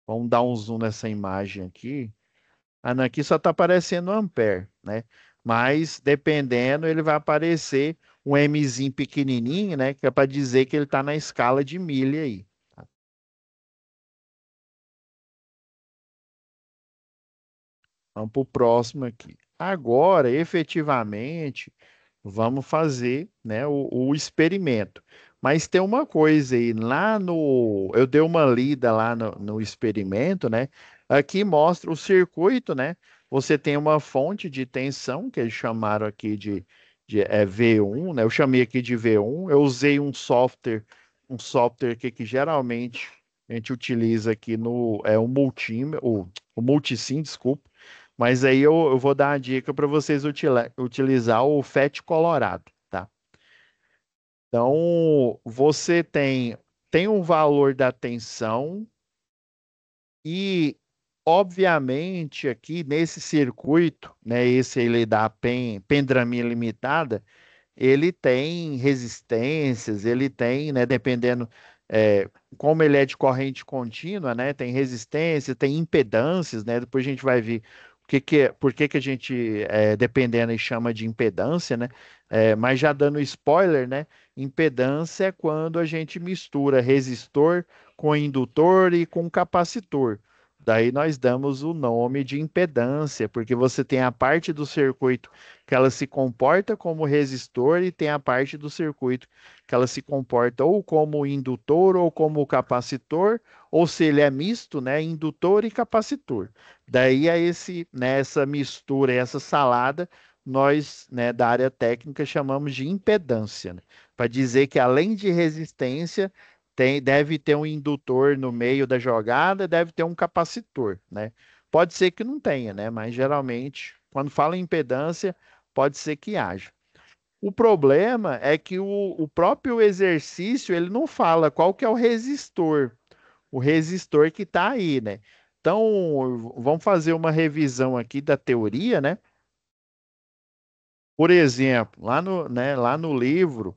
Speaker 1: Vamos dar um zoom nessa imagem aqui. Ah, não, aqui só está aparecendo ampere, né? Mas dependendo, ele vai aparecer um Mzinho pequenininho, né? Que é para dizer que ele está na escala de milha aí. Vamos para o próximo aqui. Agora, efetivamente, vamos fazer, né, o experimento. Mas tem uma coisa aí, eu dei uma lida lá no experimento, né? Aqui mostra o circuito, né? Você tem uma fonte de tensão, que eles chamaram aqui de V1, né? Eu chamei aqui de V1. Eu usei um software aqui que geralmente a gente utiliza aqui o Multisim, desculpa. Mas aí eu vou dar a dica para vocês utilizar o FET Colorado, tá? Então, você tem um valor da tensão e, obviamente, aqui nesse circuito, né, esse ele da Pendramin limitada, ele tem resistências, ele tem, né, dependendo, é, como ele é de corrente contínua, né, tem resistência, tem impedâncias, né, depois a gente vai ver por que que a gente, dependendo, chama de impedância, né, mas já dando spoiler, né, impedância é quando a gente mistura resistor com indutor e com capacitor. Daí nós damos o nome de impedância, porque você tem a parte do circuito que ela se comporta como resistor e tem a parte do circuito que ela se comporta ou como indutor ou como capacitor, ou se ele é misto, né, indutor e capacitor. Daí a nessa mistura, essa salada, nós, né, da área técnica chamamos de impedância, né, para dizer que além de resistência, deve ter um indutor no meio da jogada, deve ter um capacitor, né? Pode ser que não tenha, né? Mas geralmente, quando fala em impedância, pode ser que haja. O problema é que o próprio exercício ele não fala qual que é o resistor. o resistor que está aí, né? Então, vamos fazer uma revisão aqui da teoria, né? Por exemplo, lá no livro,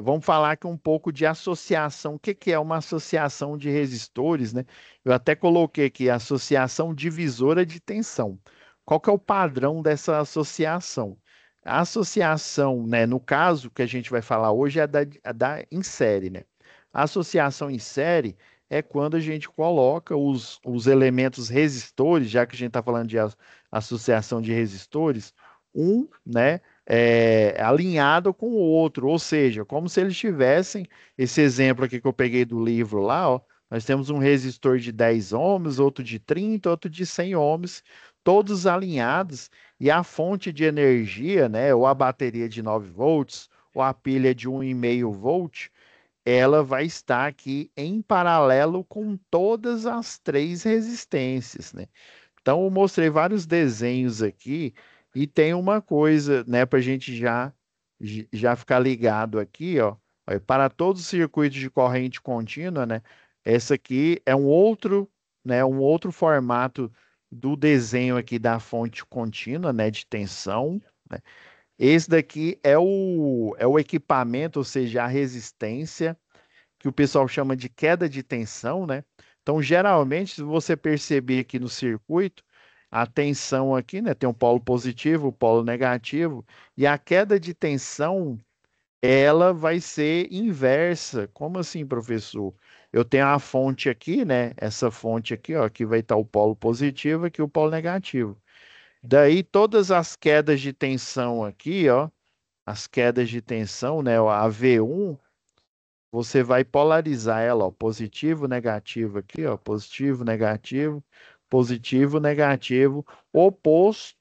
Speaker 1: vamos falar aqui um pouco de associação. O que que é uma associação de resistores, né? Eu até coloquei aqui associação divisora de tensão. Qual que é o padrão dessa associação? A associação, né, no caso que a gente vai falar hoje, é a da em série, né? A associação em série é quando a gente coloca os elementos resistores, já que a gente está falando de associação de resistores, né? Alinhado com o outro, ou seja, como se eles tivessem esse exemplo aqui que eu peguei do livro lá, ó, nós temos um resistor de 10 ohms, outro de 30, outro de 100 ohms, todos alinhados, e a fonte de energia, né, ou a bateria de 9 volts, ou a pilha de 1,5 volt, ela vai estar aqui em paralelo com todas as três resistências, né? Então, eu mostrei vários desenhos aqui e tem uma coisa, né, para a gente já ficar ligado aqui, ó. Olha, para todos os circuitos de corrente contínua, né, essa aqui é um outro formato do desenho aqui da fonte contínua, né, de tensão, né. Esse daqui é o equipamento, ou seja, a resistência que o pessoal chama de queda de tensão, né? Então, geralmente, se você perceber aqui no circuito, a tensão aqui, né, tem um polo positivo, o polo negativo, e a queda de tensão, ela vai ser inversa. Como assim, professor? Eu tenho a fonte aqui, né? Essa fonte aqui, ó, aqui vai estar o polo positivo, aqui o polo negativo. Daí, todas as quedas de tensão aqui, ó, as quedas de tensão, né, a V1, você vai polarizar ela, ó, positivo, negativo aqui, ó, positivo, negativo, oposto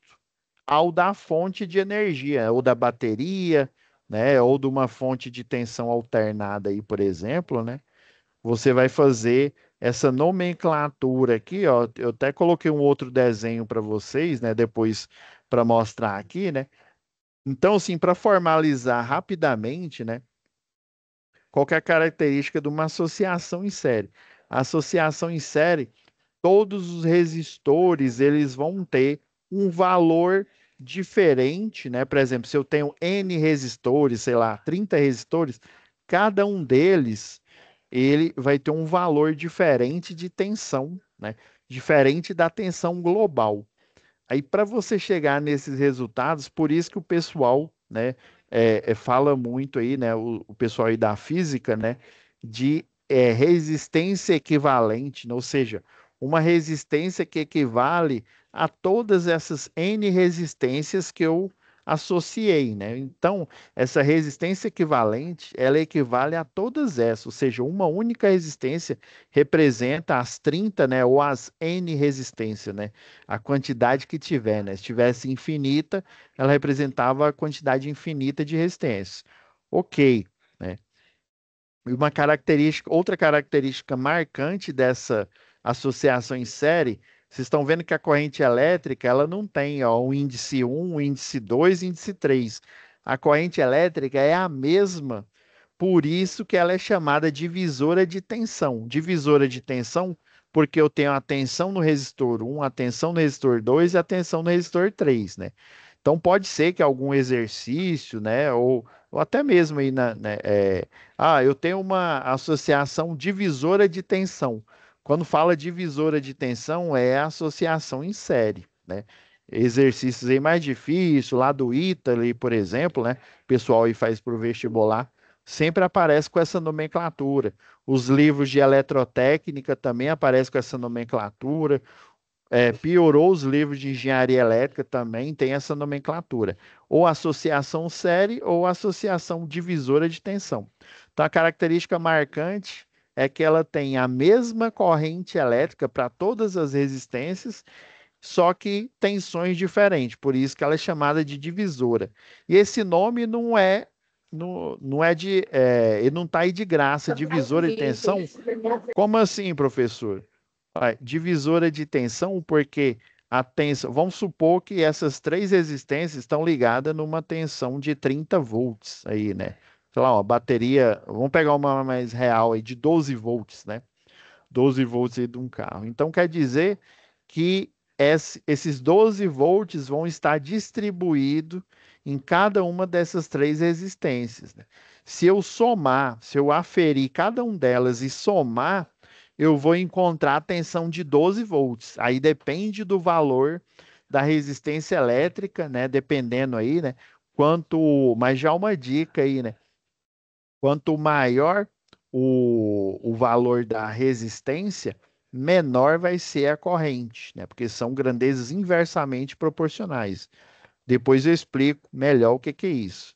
Speaker 1: ao da fonte de energia, ou da bateria, né, ou de uma fonte de tensão alternada aí, por exemplo, né? Você vai fazer essa nomenclatura aqui, ó. Eu até coloquei um outro desenho para vocês, né, depois para mostrar aqui, né? Então, assim, para formalizar rapidamente, né? Qual que é a característica de uma associação em série? A associação em série, todos os resistores, eles vão ter um valor diferente, né? Por exemplo, se eu tenho N resistores, sei lá, 30 resistores, cada um deles, ele vai ter um valor diferente de tensão, né? Diferente da tensão global. Aí, para você chegar nesses resultados, por isso que o pessoal, né, fala muito aí, né, o pessoal aí da física, né, de resistência equivalente, né, ou seja, uma resistência que equivale a todas essas N resistências que eu associei, né? Então, essa resistência equivalente, ela equivale a todas essas, ou seja, uma única resistência representa as 30, né, ou as N resistências, né? A quantidade que tiver, né? Se tivesse infinita, ela representava a quantidade infinita de resistência. Ok, né? E outra característica marcante dessa associação em série, vocês estão vendo que a corrente elétrica, ela não tem, ó, um índice 1, um índice 2, índice 3. A corrente elétrica é a mesma, por isso que ela é chamada divisora de tensão. Divisora de tensão porque eu tenho a tensão no resistor 1, a tensão no resistor 2 e a tensão no resistor 3, né? Então pode ser que algum exercício, né, ou até mesmo aí eu tenho uma associação divisora de tensão. Quando fala divisora de tensão, é a associação em série, né? Exercícios aí mais difíceis, lá do Ítalo, por exemplo, né? O pessoal aí faz para o vestibular, sempre aparece com essa nomenclatura. Os livros de eletrotécnica também aparecem com essa nomenclatura. Piorou os livros de engenharia elétrica também tem essa nomenclatura. Ou associação série ou associação divisora de tensão. Então, a característica marcante é que ela tem a mesma corrente elétrica para todas as resistências, só que tensões diferentes. Por isso que ela é chamada de divisora. E esse nome ele não está aí de graça, divisora de tensão. Como assim, professor? Divisora de tensão, porque a tensão, vamos supor que essas três resistências estão ligadas numa tensão de 30 volts aí, né? Sei lá, uma bateria, vamos pegar uma mais real aí, de 12 volts, né? 12 volts aí de um carro. Então, quer dizer que esses 12 volts vão estar distribuídos em cada uma dessas três resistências, né? Se eu somar, se eu aferir cada uma delas e somar, eu vou encontrar a tensão de 12 volts. Aí depende do valor da resistência elétrica, né? Dependendo aí, né? Mas já uma dica aí, né? Quanto maior o valor da resistência, menor vai ser a corrente, né? Porque são grandezas inversamente proporcionais. Depois eu explico melhor o que que é isso.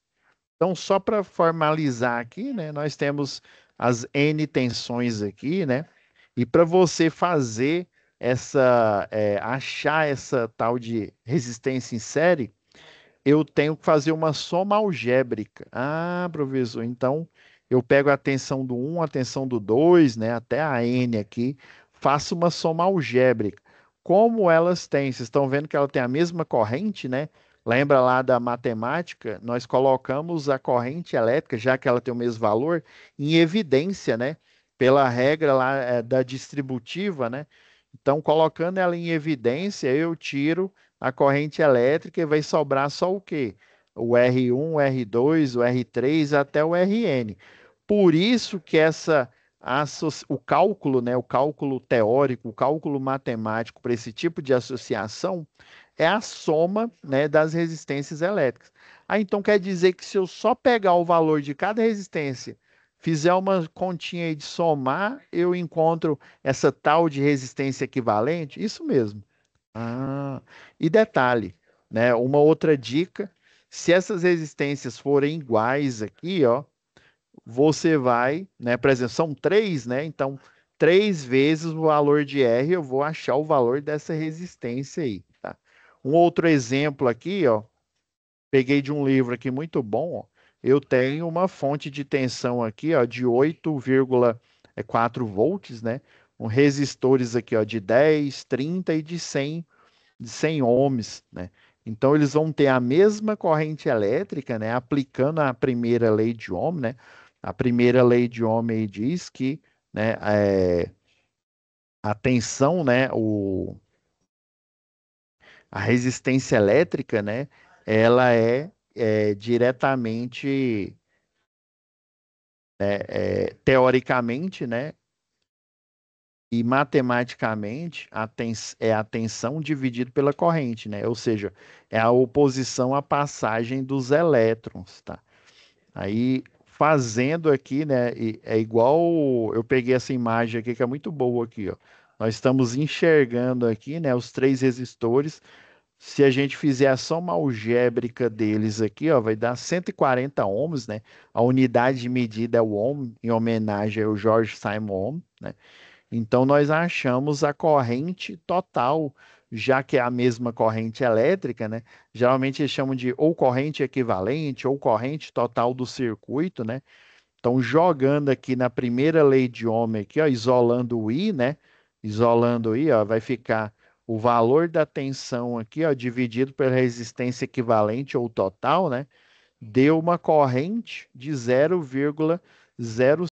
Speaker 1: Então, só para formalizar aqui, né, nós temos as N tensões aqui, né? E para você fazer achar essa tal de resistência em série, eu tenho que fazer uma soma algébrica. Ah, professor, então eu pego a tensão do um, a tensão do 2, né, até a N aqui, faço uma soma algébrica. Como elas têm, vocês estão vendo que ela tem a mesma corrente, né? Lembra lá da matemática? Nós colocamos a corrente elétrica, já que ela tem o mesmo valor, em evidência, né? Pela regra lá da distributiva, né? Então, colocando ela em evidência, eu tiro a corrente elétrica e vai sobrar só o quê? O R1, o R2, o R3 até o Rn. Por isso que o cálculo, né, o cálculo teórico, o cálculo matemático para esse tipo de associação é a soma, né, das resistências elétricas. Então quer dizer que se eu só pegar o valor de cada resistência, fizer uma continha aí de somar, eu encontro essa tal de resistência equivalente? Isso mesmo. Ah, e detalhe, né? Uma outra dica, se essas resistências forem iguais aqui, ó, você vai, né? Por exemplo, são três, né? Então, três vezes o valor de R, eu vou achar o valor dessa resistência aí, tá? Um outro exemplo aqui, ó, peguei de um livro aqui muito bom, ó. Eu tenho uma fonte de tensão aqui, ó, de 8,4 volts, né? Com resistores aqui, ó, de 10, 30 e de 100 ohms, né? Então eles vão ter a mesma corrente elétrica, né? Aplicando a primeira lei de Ohm, né? A primeira lei de Ohm aí diz que, né? A tensão, né? A resistência elétrica, né? Ela é diretamente, teoricamente, né? E matematicamente é a tensão dividido pela corrente, né? Ou seja, é a oposição à passagem dos elétrons, tá? Aí fazendo aqui, né? É igual eu peguei essa imagem aqui que é muito boa aqui, ó. Nós estamos enxergando aqui, né? Os três resistores. Se a gente fizer a soma algébrica deles aqui, ó, vai dar 140 ohms, né? A unidade de medida é o ohm, em homenagem ao George Simon Ohm, né? Então, nós achamos a corrente total, já que é a mesma corrente elétrica, né? Geralmente eles chamam de ou corrente equivalente ou corrente total do circuito, né? Então, jogando aqui na primeira lei de Ohm aqui, ó, isolando o I, né? Isolando o I, ó, vai ficar o valor da tensão aqui, ó, dividido pela resistência equivalente ou total, né? Deu uma corrente de 0,06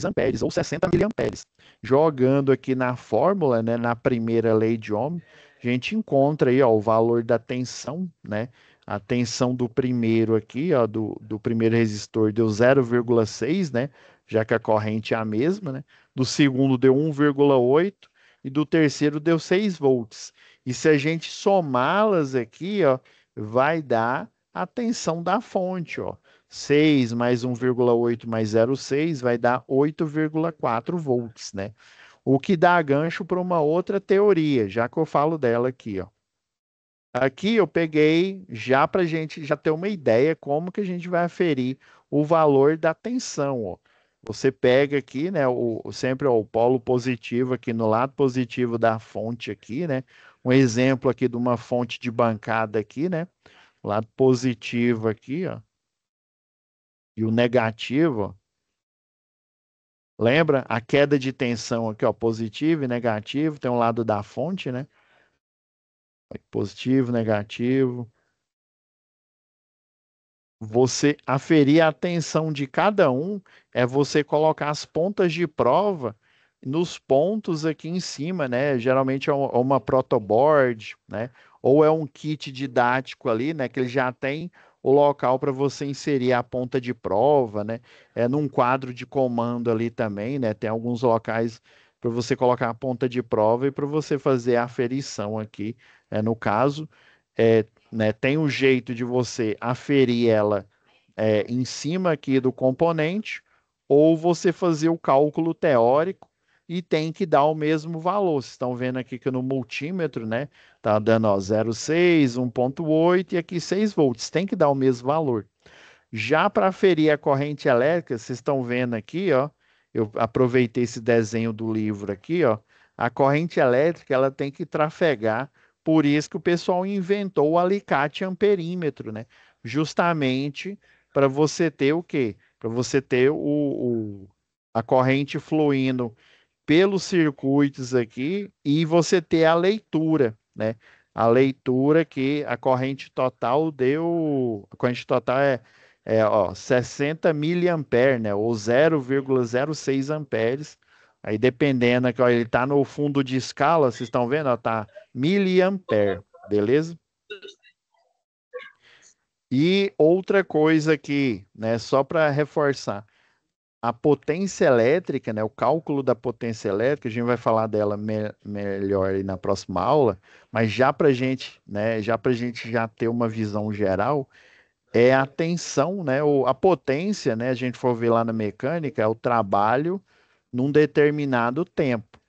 Speaker 1: amperes ou 60 miliamperes. Jogando aqui na fórmula, né, na primeira lei de Ohm, a gente encontra aí, ó, o valor da tensão, né? A tensão do primeiro aqui, ó, do primeiro resistor deu 0,6, né? Já que a corrente é a mesma, né? Do segundo deu 1,8 e do terceiro deu 6 volts. E se a gente somá-las aqui, ó, vai dar a tensão da fonte, ó. 6 mais 1,8 mais 0,6 vai dar 8,4 volts, né? O que dá gancho para uma outra teoria, já que eu falo dela aqui, ó. Aqui eu peguei já para a gente já ter uma ideia como que a gente vai aferir o valor da tensão, ó. Você pega aqui, né, sempre ó, o polo positivo aqui no lado positivo da fonte aqui, né? Um exemplo aqui de uma fonte de bancada aqui, né? Lado positivo aqui, ó. E o negativo, ó. Lembra? A queda de tensão aqui, ó, positivo e negativo, tem um lado da fonte, né? Positivo, negativo. você aferir a tensão de cada um é você colocar as pontas de prova nos pontos aqui em cima, né? Geralmente é uma protoboard, né? Ou é um kit didático ali, né? Que ele já tem o local para você inserir a ponta de prova, né? É num quadro de comando ali também, né? Tem alguns locais para você colocar a ponta de prova e para você fazer a aferição aqui. No caso, é, né, tem um jeito de você aferir ela em cima aqui do componente, ou você fazer o cálculo teórico e tem que dar o mesmo valor. Vocês estão vendo aqui que no multímetro, né, tá dando ó, 0,6, 1,8 e aqui 6 volts. Tem que dar o mesmo valor. Já para aferir a corrente elétrica, vocês estão vendo aqui, ó, eu aproveitei esse desenho do livro aqui, ó, a corrente elétrica ela tem que trafegar, por isso que o pessoal inventou o alicate amperímetro, né? Justamente para você ter o quê? Para você ter a corrente fluindo pelos circuitos aqui e você ter a leitura, né? A leitura que a corrente total deu, a corrente total ó, 60 miliamperes, né? Ou 0,06 amperes. Aí dependendo, aqui, ó, ele está no fundo de escala, vocês estão vendo? Ó, tá miliampere, beleza? E outra coisa aqui, né? Só para reforçar a potência elétrica, né, o cálculo da potência elétrica, a gente vai falar dela melhor aí na próxima aula, mas já para gente, né, já para gente já ter uma visão geral, é a tensão, né, ou a potência, né, a gente for ver lá na mecânica, é o trabalho num determinado tempo.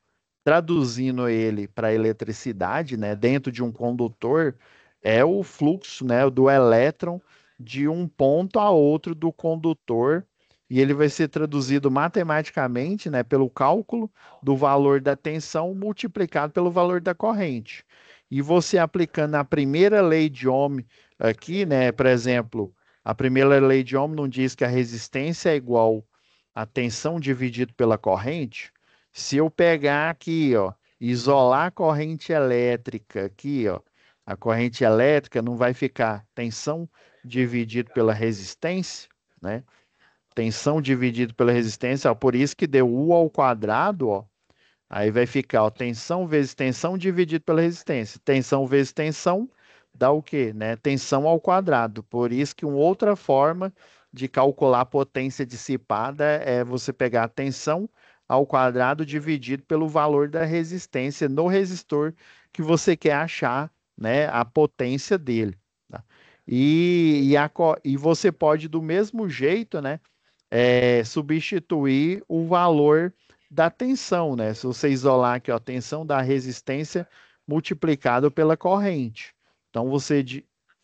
Speaker 1: Traduzindo ele para eletricidade, né, dentro de um condutor, é o fluxo, né, do elétron de um ponto a outro do condutor, e ele vai ser traduzido matematicamente, né, pelo cálculo do valor da tensão multiplicado pelo valor da corrente. E você aplicando a primeira lei de Ohm aqui, né, por exemplo, a primeira lei de Ohm não diz que a resistência é igual a tensão dividido pela corrente. Se eu pegar aqui, ó, isolar a corrente elétrica aqui, ó, a corrente elétrica não vai ficar tensão dividido pela resistência, né? Tensão dividido pela resistência, ó, por isso que deu U ao quadrado, ó. Aí vai ficar, ó, tensão vezes tensão dividido pela resistência. Tensão vezes tensão dá o quê, né? Tensão ao quadrado. Por isso que uma outra forma de calcular a potência dissipada é você pegar a tensão ao quadrado dividido pelo valor da resistência no resistor que você quer achar, né, a potência dele, tá? E você pode, do mesmo jeito, né, substituir o valor da tensão, né? Se você isolar aqui, ó, a tensão da resistência multiplicado pela corrente. Então,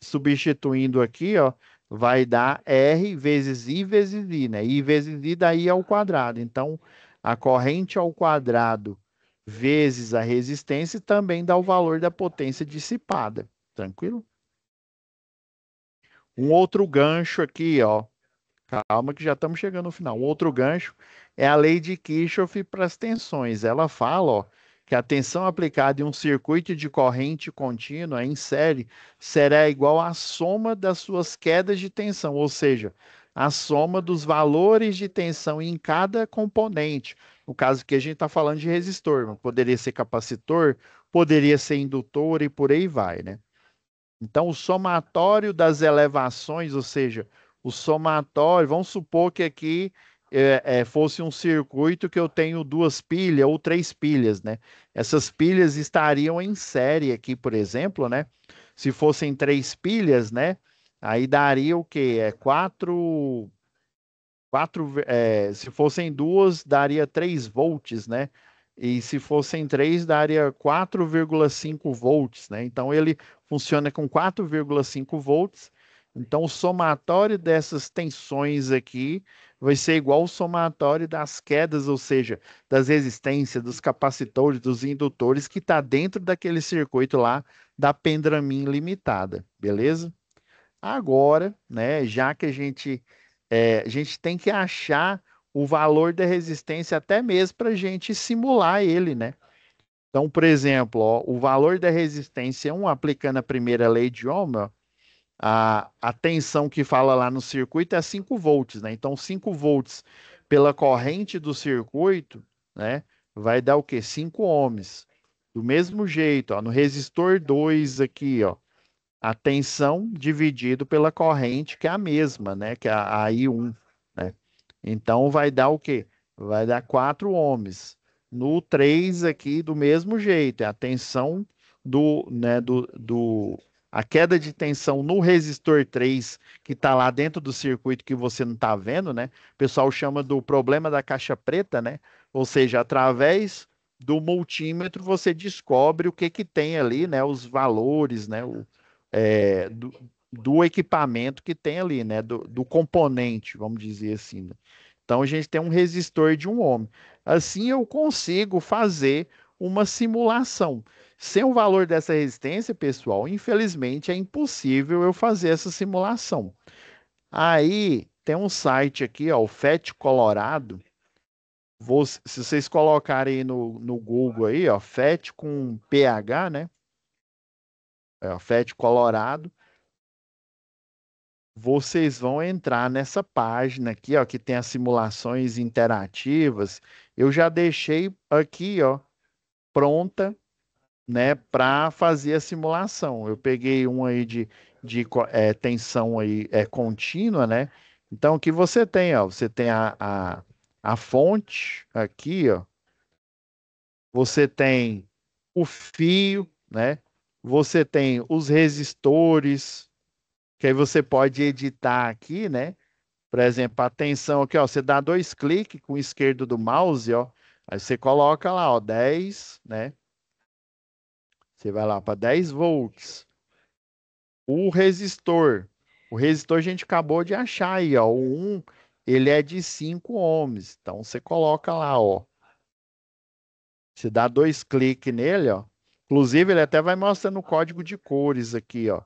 Speaker 1: substituindo aqui, ó, vai dar R vezes I, né? I vezes I dá I ao quadrado. Então, a corrente ao quadrado vezes a resistência também dá o valor da potência dissipada. Tranquilo? Um outro gancho aqui, ó. Calma que já estamos chegando no final. Um outro gancho é a lei de Kirchhoff para as tensões. Ela fala, ó, que a tensão aplicada em um circuito de corrente contínua em série será igual à soma das suas quedas de tensão, ou seja, a soma dos valores de tensão em cada componente. No caso que a gente está falando de resistor, mas poderia ser capacitor, poderia ser indutor e por aí vai, né? Então, o somatório das elevações, ou seja, o somatório, vamos supor que aqui fosse um circuito que eu tenho duas pilhas ou três pilhas, né? Essas pilhas estariam em série aqui, por exemplo, né? Se fossem três pilhas, né? Aí daria o quê? Se fossem duas, daria 3 volts, né? E se fossem três, daria 4,5 volts, né? Então ele funciona com 4,5 volts. Então o somatório dessas tensões aqui vai ser igual ao somatório das quedas, ou seja, das resistências, dos capacitores, dos indutores que está dentro daquele circuito lá da Pendramin limitada, beleza? Agora, né, já que a gente tem que achar o valor da resistência até mesmo para a gente simular ele, né? Então, por exemplo, ó, o valor da resistência 1, aplicando a primeira lei de Ohm, ó, A tensão que fala lá no circuito é 5 volts, né? Então, 5 volts pela corrente do circuito, né? Vai dar o quê? 5 ohms. Do mesmo jeito, ó, no resistor 2 aqui, ó, a tensão dividido pela corrente, que é a mesma, né? Que é a I1, né? Então, vai dar o quê? Vai dar 4 ohms. No 3 aqui, do mesmo jeito, é a tensão a queda de tensão no resistor 3 que está lá dentro do circuito que você não está vendo, né? O pessoal chama do problema da caixa preta, né? Ou seja, através do multímetro você descobre o que que tem ali, né? Os valores, né? É, do equipamento que tem ali, né? Do componente, vamos dizer assim, né? Então a gente tem um resistor de 1 ohm. Assim eu consigo fazer uma simulação. Sem o valor dessa resistência, pessoal, infelizmente é impossível eu fazer essa simulação. Aí tem um site aqui, ó, o FET Colorado. Se vocês colocarem no Google aí, ó, FET com PH, né? É, ó, FET Colorado. Vocês vão entrar nessa página aqui, ó, que tem as simulações interativas. Eu já deixei aqui, ó, pronta, né, para fazer a simulação. Eu peguei um aí de tensão aí contínua, né? Então, o que você tem, ó? Você tem a fonte aqui, ó. Você tem o fio, né? Você tem os resistores, que aí você pode editar aqui, né? Por exemplo, a tensão aqui, ó, você dá 2 cliques com o esquerdo do mouse, ó. Aí você coloca lá, ó, 10, né? Você vai lá para 10 volts. O resistor. O resistor a gente acabou de achar aí, ó. O 1, ele é de 5 ohms. Então você coloca lá, ó. Você dá 2 cliques nele, ó. Inclusive, ele até vai mostrando o código de cores aqui, ó.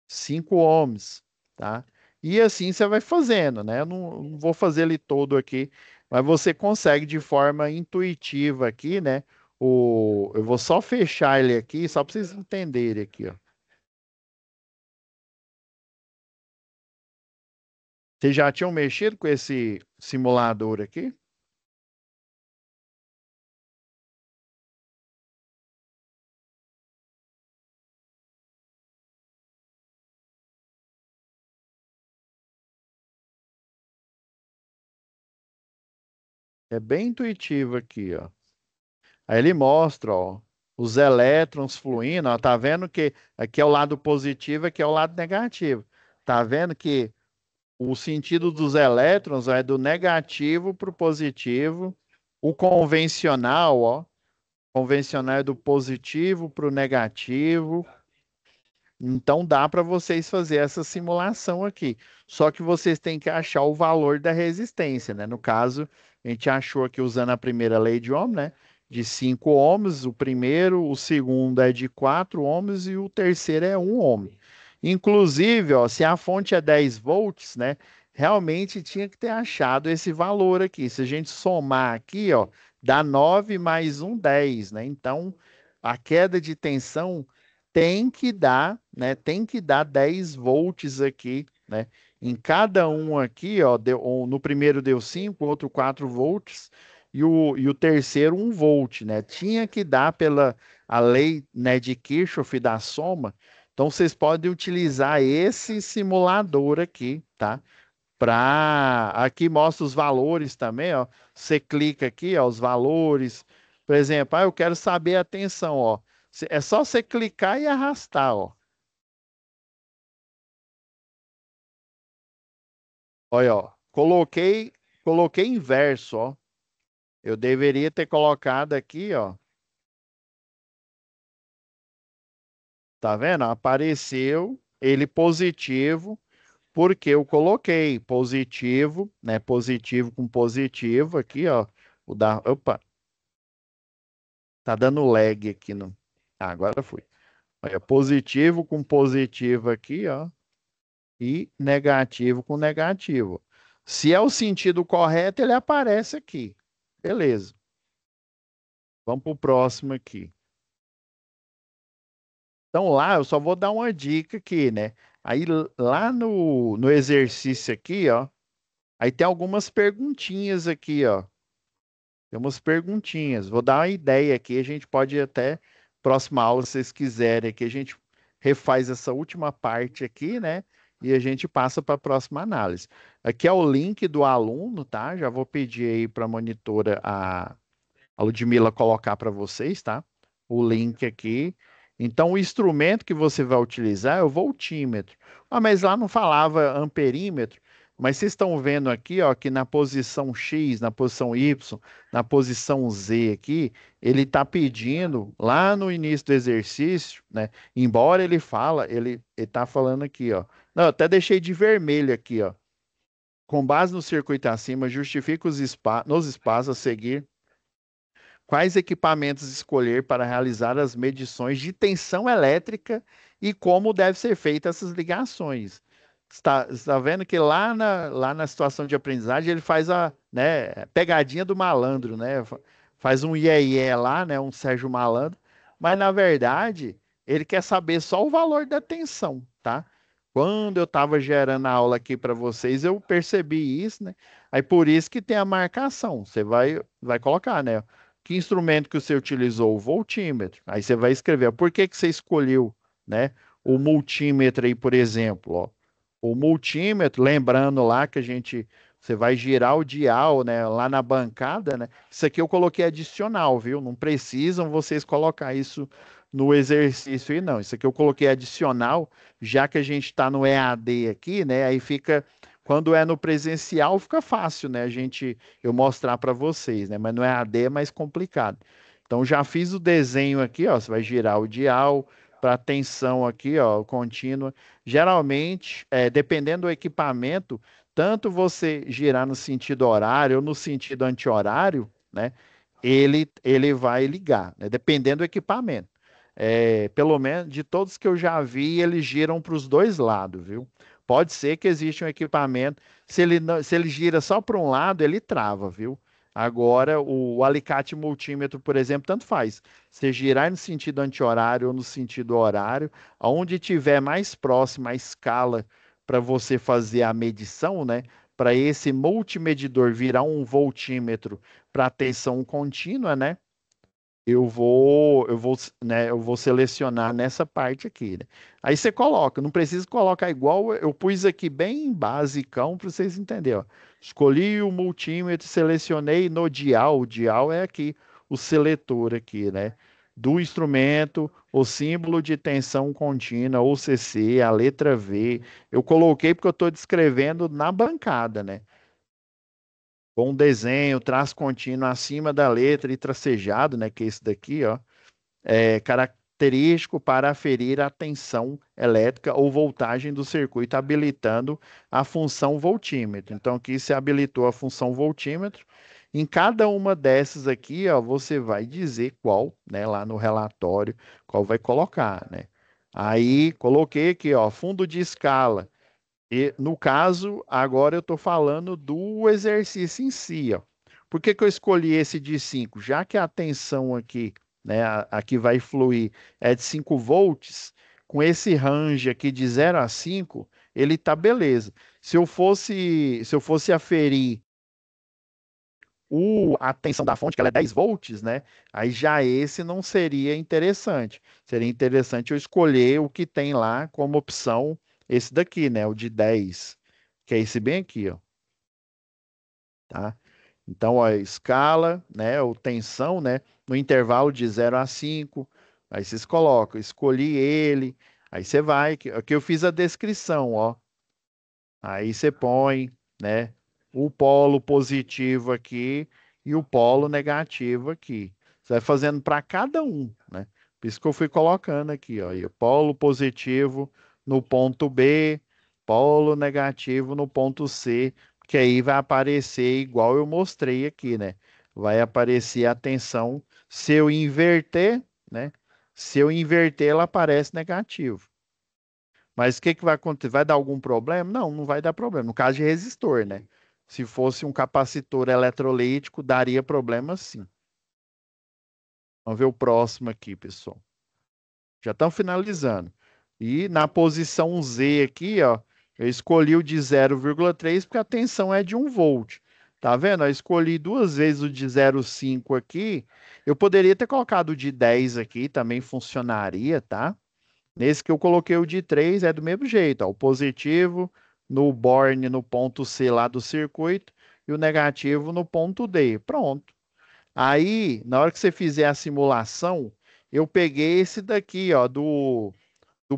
Speaker 1: 5 ohms, tá? E assim você vai fazendo, né? Eu não vou fazer ele todo aqui, mas você consegue de forma intuitiva aqui, né? Eu vou só fechar ele aqui, só para vocês entenderem aqui, ó. Vocês já tinham mexido com esse simulador aqui? É bem intuitivo aqui, ó. Aí ele mostra, ó, os elétrons fluindo, ó, tá vendo que aqui é o lado positivo, aqui é o lado negativo. Tá vendo que o sentido dos elétrons é do negativo para o positivo. O convencional, ó, convencional é do positivo para o negativo. Então dá para vocês fazer essa simulação aqui. Só que vocês têm que achar o valor da resistência, né? No caso, a gente achou aqui usando a primeira lei de Ohm, né? De 5 ohms, o primeiro, o segundo é de 4 ohms e o terceiro é 1 ohm. Inclusive, ó, se a fonte é 10 volts, né? Realmente tinha que ter achado esse valor aqui. Se a gente somar aqui, ó, dá 9 mais 1, 10, né? Então, a queda de tensão tem que dar, né? Tem que dar 10 volts aqui, né? Em cada um aqui, ó, no primeiro deu 5, outro 4 volts e o terceiro 1 volt, né? Tinha que dar pela a lei, né, de Kirchhoff da soma. Então vocês podem utilizar esse simulador aqui, tá? Aqui mostra os valores também, ó. Você clica aqui, ó, os valores. Por exemplo, eu quero saber a tensão, ó. É só você clicar e arrastar, ó. Olha, ó. Coloquei inverso, ó. Eu deveria ter colocado aqui, ó. Tá vendo? Apareceu ele positivo, porque eu coloquei positivo, né? Positivo com positivo aqui, ó. Opa, tá dando lag aqui no. Agora foi. Olha, positivo com positivo aqui, ó, e negativo com negativo. Se é o sentido correto, ele aparece aqui. Beleza. Vamos para o próximo aqui. Então lá eu só vou dar uma dica aqui, né? Aí lá no exercício aqui, ó, aí tem algumas perguntinhas aqui, ó. Tem umas perguntinhas. Vou dar uma ideia aqui, a gente pode até, próxima aula, se vocês quiserem, aqui a gente refaz essa última parte aqui, né? E a gente passa para a próxima análise. Aqui é o link do aluno, tá? Já vou pedir aí para a monitora, a Ludmila, colocar para vocês, tá? O link aqui. Então, o instrumento que você vai utilizar é o voltímetro. Ah, mas lá não falava amperímetro. Mas vocês estão vendo aqui, ó, que na posição X, na posição Y, na posição Z aqui, ele está pedindo lá no início do exercício, né? Embora ele fala, ele está falando aqui, ó. Não, eu até deixei de vermelho aqui, ó. Com base no circuito acima, justifica nos espaços a seguir quais equipamentos escolher para realizar as medições de tensão elétrica e como deve ser feitas essas ligações. Está vendo que lá na situação de aprendizagem ele faz a, né, pegadinha do malandro, né? Faz um iê lá, né, um Sérgio Malandro, mas na verdade ele quer saber só o valor da tensão, tá? Quando eu estava gerando a aula aqui para vocês, eu percebi isso, né? Aí por isso que tem a marcação. Você vai colocar, né? Que instrumento que você utilizou? O voltímetro. Aí você vai escrever. Por que que você escolheu, né? O multímetro aí, por exemplo, ó. O multímetro, lembrando lá que você vai girar o dial, né? Lá na bancada, né? Isso aqui eu coloquei adicional, viu? Não precisam vocês colocar isso no exercício aí, não. Isso aqui eu coloquei adicional, já que a gente está no EAD aqui, né? Aí fica, quando é no presencial, fica fácil, né? Eu mostrar para vocês, né? Mas no EAD é mais complicado. Então já fiz o desenho aqui, ó. Você vai girar o dial para tensão aqui, ó, contínua. Geralmente, dependendo do equipamento, tanto você girar no sentido horário ou no sentido anti-horário, né? Ele vai ligar, né? Dependendo do equipamento. Pelo menos de todos que eu já vi, eles giram para os dois lados, viu? Pode ser que exista um equipamento, se ele gira só para um lado, ele trava, viu? Agora, o alicate multímetro, por exemplo, tanto faz. Você girar no sentido anti-horário ou no sentido horário, aonde tiver mais próximo a escala para você fazer a medição, né? Para esse multimedidor virar um voltímetro para tensão contínua, né? Eu vou selecionar nessa parte aqui, né? Aí você coloca, não precisa colocar igual, eu pus aqui bem basicão para vocês entenderem, ó. Escolhi o multímetro, selecionei no dial, o dial é aqui, o seletor aqui, né? Do instrumento, o símbolo de tensão contínua, ou CC, a letra V. Eu coloquei porque eu estou descrevendo na bancada, né? Com um desenho, traço contínuo acima da letra e tracejado, né? Que é esse daqui, ó, característico para aferir a tensão elétrica ou voltagem do circuito, habilitando a função voltímetro. Então, aqui se habilitou a função voltímetro. Em cada uma dessas aqui, ó, você vai dizer qual, né, lá no relatório, qual vai colocar, né? Aí, coloquei aqui, ó, fundo de escala. E, no caso, agora eu estou falando do exercício em si, ó. Por que que eu escolhi esse de 5? Já que a tensão aqui, né, a que vai fluir é de 5 volts, com esse range aqui de 0 a 5, ele tá beleza. Se eu fosse aferir a tensão da fonte, que ela é 10 volts, né? Aí já esse não seria interessante. Seria interessante eu escolher o que tem lá como opção, esse daqui, né? O de 10, que é esse bem aqui, ó. Tá? Então, ó, escala, né? Ou tensão, né? No intervalo de 0 a 5. Aí vocês colocam, escolhi ele. Aí você vai, aqui eu fiz a descrição, ó. Aí você põe, né, o polo positivo aqui e o polo negativo aqui. Você vai fazendo para cada um, né? Por isso que eu fui colocando aqui, ó, e o polo positivo no ponto B, polo negativo no ponto C, que aí vai aparecer igual eu mostrei aqui, né? Vai aparecer a tensão. Se eu inverter, né? Se eu inverter, ela aparece negativo. Mas o que que vai acontecer? Vai dar algum problema? Não, não vai dar problema. No caso de resistor, né? Se fosse um capacitor eletrolítico, daria problema sim. Vamos ver o próximo aqui, pessoal. Já estamos finalizando. E na posição Z aqui, ó, eu escolhi o de 0,3 porque a tensão é de 1 volt. Tá vendo? Eu escolhi 2 vezes o de 0,5 aqui. Eu poderia ter colocado o de 10 aqui, também funcionaria, tá? Nesse que eu coloquei o de 3 é do mesmo jeito, ó, o positivo no borne no ponto C lá do circuito e o negativo no ponto D. Pronto. Aí, na hora que você fizer a simulação, eu peguei esse daqui, ó, do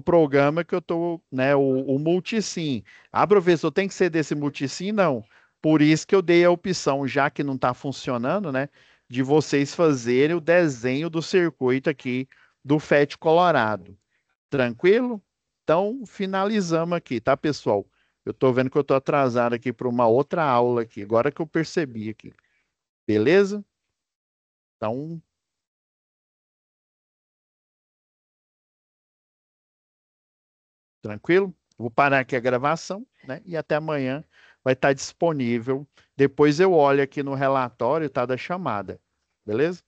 Speaker 1: programa que eu tô, né, o Multisim. Ah, professor, tem que ser desse Multisim? Não. Por isso que eu dei a opção, já que não está funcionando, né, de vocês fazerem o desenho do circuito aqui do FET Colorado. Tranquilo? Então, finalizamos aqui, tá, pessoal? Eu estou vendo que eu estou atrasado aqui para uma outra aula aqui, agora que eu percebi aqui. Beleza? Então, tranquilo? Vou parar aqui a gravação, né? E até amanhã vai estar disponível. Depois eu olho aqui no relatório, tá, da chamada. Beleza?